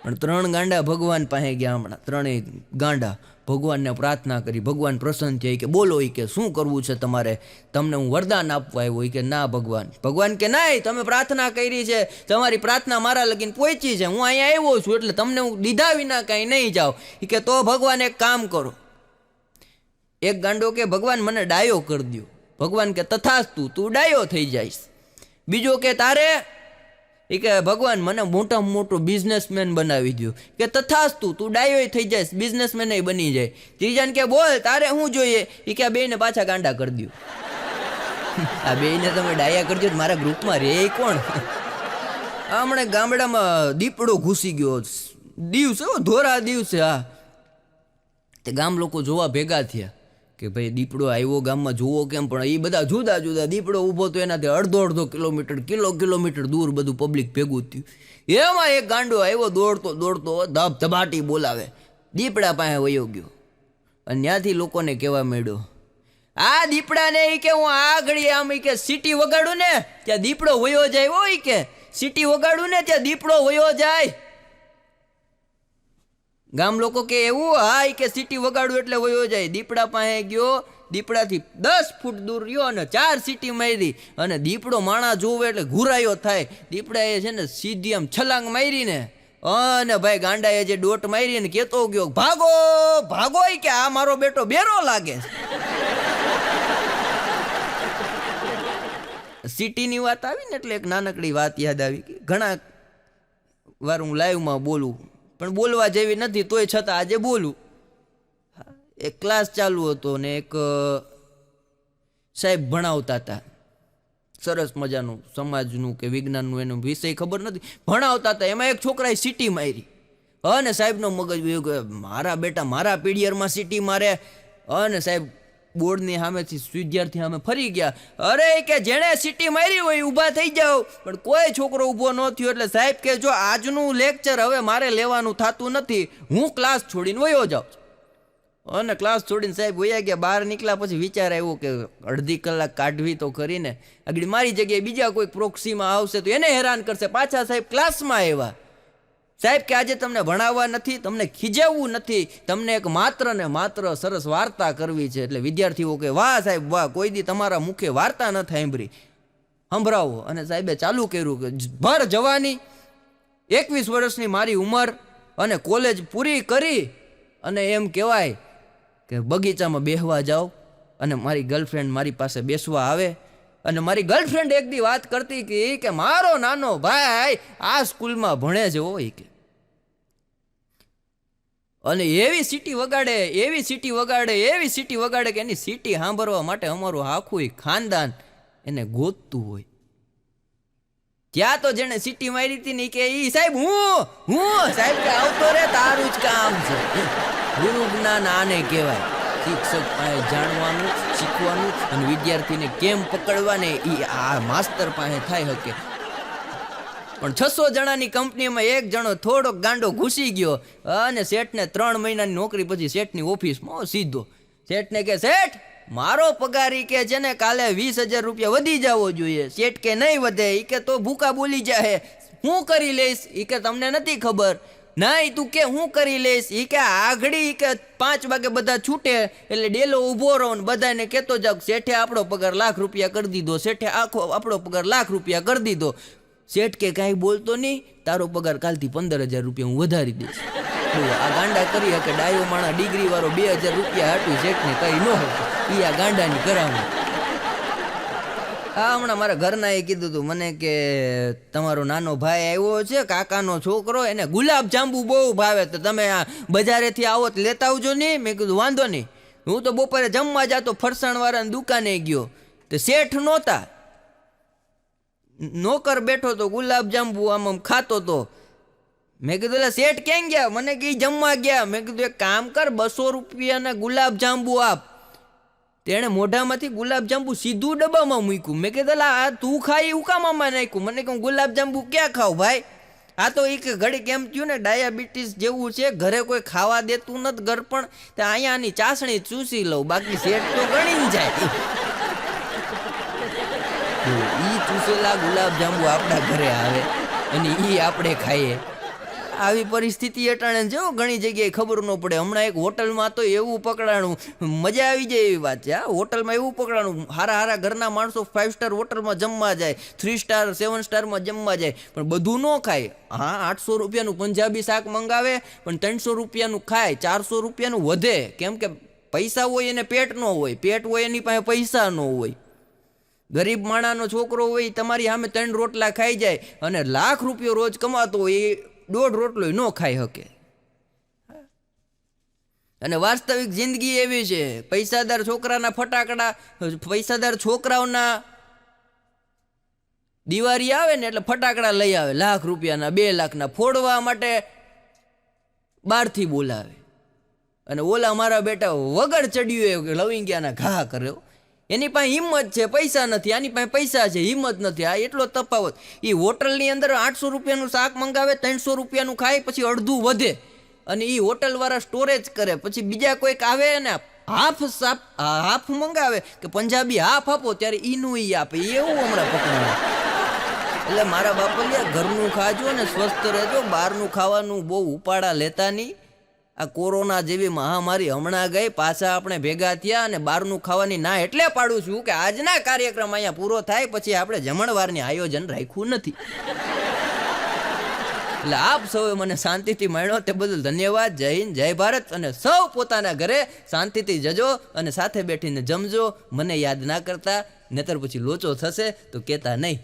Speaker 1: પણ 3 ગાંડા ભગવાન પાસે ગયા. હમણાં 3 ગાંડા ભગવાનને પ્રાર્થના કરી. ભગવાન પ્રસન્ન થયા કે બોલો કે શું કરવું છે તમારે, તમને હું વરદાન આપવા આવ્યો. કે ના ભગવાન. ભગવાન કે ના, તમે પ્રાર્થના કરી છે, તમારી પ્રાર્થના મારા લગીને પહોંચી છે, હું અહીંયા આવ્યો છું, એટલે તમને હું દીધા વિના કાંઈ નહીં જાઉં. કે તો ભગવાન એક કામ કરો. એક ગાંડો કે ભગવાન મને ડાયો કરી દો. ભગવાન કે તથાસ્તુ, તું ડાયો થઈ જઈશ. બીજો કે તારે એ કે ભગવાન મને મોટામાં મોટો બિઝનેસમેન બનાવી દો. કે તથાસ્તુ, તું ડાયો થઈ જાય, બિઝનેસમેન બની જાય. ત્રીજાને કે બોલ તારે શું જોઈએ? એ કે આ બેને પાછા ગાંડા કરી દો. આ બેને તમે ડાયા કરજો, મારા ગ્રુપમાં રે કોણ? હમણાં ગામડામાં દીપડો ઘૂસી ગયો, દિવસે ધોરા દિવસે. હા, તે ગામ લોકો જોવા ભેગા થયા. કે ભાઈ દીપડો આવ્યો ગામમાં જોવો કેમ, પણ એ બધા જુદા જુદા. દીપડો ઊભો તો એનાથી અડધો કિલોમીટર કિલોમીટર દૂર બધું પબ્લિક ભેગું થયું. એમાં એક ગાંડો આવ્યો દોડતો દોડતો ધબધબાટી બોલાવે, દીપડા પાસે વયો ગયો. અને ત્યાંથી લોકોને કહેવા માંડ્યો, આ દીપડાને એ કે હું આ ઘડી આમ કે સીટી વગાડું ને ત્યાં દીપડો વયો જાય. હોય કે સીટી વગાડું ને ત્યાં દીપડો વયો જાય. ગામ લોકો કે એવું? હા, કે સીટી વગાડું એટલે વયો જાય. દીપડા પાસે ગયો, દીપડાથી 10 ફૂટ દૂર રહ્યો અને 4 સીટી મારી. અને દીપડો માણા જોવે એટલે ઘુરાયો થાય. દીપડાએ છે ને સીધી આમ છલાંગ મારીને અને ભાઈ ગાંડાએ જે ડોટ મારી ને કેતો ગયો, ભાગો ભાગો, કે આ મારો બેટો બેરો લાગે. સિટીની વાત આવી ને એટલે એક નાનકડી વાત યાદ આવી. ઘણા વાર હું લાઈવમાં બોલું પણ બોલવા જેવી નથી, તોય છતાં આજે બોલું. એક ક્લાસ ચાલુ હતો ને એક સાહેબ ભણાવતા હતા, સરસ મજાનું સમાજનું કે વિજ્ઞાનનું એનો વિષય ખબર નથી, ભણાવતા હતા. એમાં એક છોકરાએ સીટી મારી અને સાહેબનો મગજ મારા બેટા મારા પીડિયરમાં સીટી મારે. અને સાહેબ બોર્ડની સામેથી વિદ્યાર્થી સામે ફરી ગયા. અરે કે જેણે સીટી મારી હોય ઊભા થઈ જાઓ. પણ કોઈ છોકરો ઊભો ન થયો. એટલે સાહેબ કે જો આજનું લેક્ચર હવે મારે લેવાનું થતું નથી, હું ક્લાસ છોડીને વયો જાઉં. અને ક્લાસ છોડીને સાહેબ વયા ગયા. બહાર નીકળ્યા પછી વિચાર આવ્યો કે અડધી કલાક કાઢવી તો કરીને, આગળ મારી જગ્યાએ બીજા કોઈ પ્રોક્સીમાં આવશે તો એને હેરાન કરશે. પાછા સાહેબ ક્લાસમાં આવ્યા. સાહેબ કે આજે તમને ભણાવવા નથી, તમને ખીજાવવું નથી, તમને એક માત્ર ને માત્ર સરસ વાર્તા કરવી છે. એટલે વિદ્યાર્થીઓ કે વાહ સાહેબ વાહ, કોઈ દી તમારા મુખે વાર્તા ન સાંભળી, સંભળાવો. અને સાહેબે ચાલુ કર્યું કે ભર જવાની 21 વર્ષની મારી ઉંમર અને કોલેજ પૂરી કરી અને એમ કહેવાય કે બગીચામાં બેસવા જાઓ અને મારી ગર્લફ્રેન્ડ મારી પાસે બેસવા આવે. અને મારી ગર્લફ્રેન્ડ એક દી વાત કરતી કે મારો નાનો ભાઈ આ સ્કૂલમાં ભણે છે હોય કે, અને એવી સીટી વગાડે એવી સીટી વગાડે એવી સીટી વગાડે કે એની સીટી સાંભળવા માટે અમારું આખું ખાનદાન એને ગોતતું હોય. ત્યાં તો જેને સીટી મારી હતી ને કે ઈ સાહેબ હું સાહેબ કે આવતો રે, તારું જ કામ છે. ગુરુ જ્ઞાન આને કહેવાય. શિક્ષક પાસે જાણવાનું શીખવાનું અને વિદ્યાર્થીને કેમ પકડવાને એ આ માસ્તર પાસે થાય શકે. પણ 600 જણાની કંપનીમાં એક જણો થોડોક ગાંડો ઘૂસી ગયો અને શેઠને 3 મહિનાની નોકરી પછી શેઠની ઓફિસમાં સીધો. શેઠને કે શેઠ મારો પગાર કે છે ને કાલે 20,000 રૂપિયા વધી જવો જોઈએ. શેઠ કે નહીં વધે. એ કે તો ભૂકા બોલી જાય, હું કરી લઈશ. એ કે તમને નથી ખબર. નહીં તું કે હું કરી લઈશ. એ કે આગળી કે 5 વાગે બધા છૂટે એટલે ડેલો ઊભો રહો ને બધાને કહેતો જાવ શેઠે આપણો પગાર ₹1,00,000 કરી દીધો, શેઠે આપણો પગાર ₹1,00,000 કરી દીધો. શેઠ કે કાંઈ બોલતો નહીં, તારો પગાર કાલથી 15,000 રૂપિયા હું વધારી દઈશ. આ ગાંડા કરી કે ડાયો માણા ડિગ્રી વાળો 2,000 રૂપિયા હાટું શેઠને કઈ ન હોય. એ આ ગાંડાની કરાવણી. હા, હમણાં મારા ઘરના એ કીધું હતું મને કે તમારો નાનો ભાઈ આવ્યો છે, કાકાનો છોકરો, એને ગુલાબ જાંબુ બહુ ભાવે, તો તમે આ બજારેથી આવો તો લેતા આવજો નહીં. મેં કીધું વાંધો નહીં. હું તો બપોરે જમવા જાતો ફરસાણવાળાની દુકાને ગયો તો શેઠ નહોતા, નોકર બેઠો તો ગુલાબ જાંબુ આમ ખાતો તો. મેં કીધું એટલે શેઠ ક્યાં ગયા? મને કે જમવા ગયા. મેં કીધું એક કામ કર, 200 રૂપિયાના ગુલાબ જાંબુ આપ. તેણે મોઢામાંથી ગુલાબ જાંબુ સીધું ડબ્બામાં મૂક્યું. મેં કીધું આ તું ખાઈ ઉકામામાં નાખ્યું. મને કહું ગુલાબ જાંબુ ક્યાં ખાવ ભાઈ? આ તો એક ઘડી કેમ થયું ને ડાયાબિટીસ જેવું છે, ઘરે કોઈ ખાવા દેતું નથી ઘર પણ, તો અહીંયાની ચાસણી ચૂસી લઉં, બાકી શેઠ તો ગણી જાય. ઈ ચૂસેલા ગુલાબ જાંબુ આપણા ઘરે આવે અને ઈ આપણે ખાઈએ. આવી પરિસ્થિતિ અટાણે જો ઘણી જગ્યાએ ખબર ન પડે. હમણાં એક હોટલમાં તો એવું પકડાણું, મજા આવી જાય એવી વાત છે. હા, હોટલમાં એવું પકડાણું, હારા ઘરના માણસો 5 સ્ટાર હોટલમાં જમવા જાય, 3 સ્ટાર 7 સ્ટારમાં જમવા જાય, પણ બધું ન ખાય. હા, 800 રૂપિયાનું પંજાબી શાક મંગાવે પણ 300 રૂપિયાનું ખાય, 400 રૂપિયાનું વધે. કેમ કે પૈસા હોય એને પેટ ન હોય, પેટ હોય એની પાસે પૈસા ન હોય. ગરીબ માણાનો છોકરો હોય તમારી સામે 3 રોટલા ખાઈ જાય અને ₹1,00,000 રોજ કમાતો હોય એ 1.5 રોટલો ન ખાઈ શકે. અને વાસ્તવિક જિંદગી એવી છે, પૈસાદાર છોકરાના ફટાકડા, પૈસાદાર છોકરાઓના દિવાળી આવે ને એટલે ફટાકડા લઈ આવે ₹1,00,000 2 લાખના, ફોડવા માટે બહારથી બોલાવે. અને ઓલા મારા બેટા વગર ચડ્યું એ લવિંગિયાના ઘા કર્યો. એની પાસે હિંમત છે, પૈસા નથી. આની પાસે પૈસા છે, હિંમત નથી. આ એટલો તફાવત. એ હોટલની અંદર 800 રૂપિયાનું શાક મંગાવે, 300 રૂપિયાનું ખાય, પછી અડધું વધે. અને એ હોટલવાળા સ્ટોરેજ કરે. પછી બીજા કોઈક આવે ને હાફ મંગાવે કે પંજાબી હાફ આપો, ત્યારે ઈનું ઈ આપે. એવું હમણાં પકડ્યું. એટલે મારા બાપલિયા, ઘરનું ખાજો ને સ્વસ્થ રહેજો. બહારનું ખાવાનું બહુ ઉપાડા લેતા નહીં. આ કોરોના જેવી મહામારી હમણાં ગઈ, પાછા આપણે ભેગા થયા અને બહારનું ખાવાની ના એટલે પાડું છું કે આજના કાર્યક્રમ અહીંયા પૂરો થાય પછી આપણે જમણવારની આયોજન રાખ્યું નથી. એટલે આપ સૌએ મને શાંતિથી મળ્યો તે બદલ ધન્યવાદ. જય હિન્દ, જય ભારત. અને સૌ પોતાના ઘરે શાંતિથી જજો અને સાથે બેઠીને જમજો. મને યાદ ના કરતા, નહીતર પછી લોચો થશે તો કહેતા નહીં.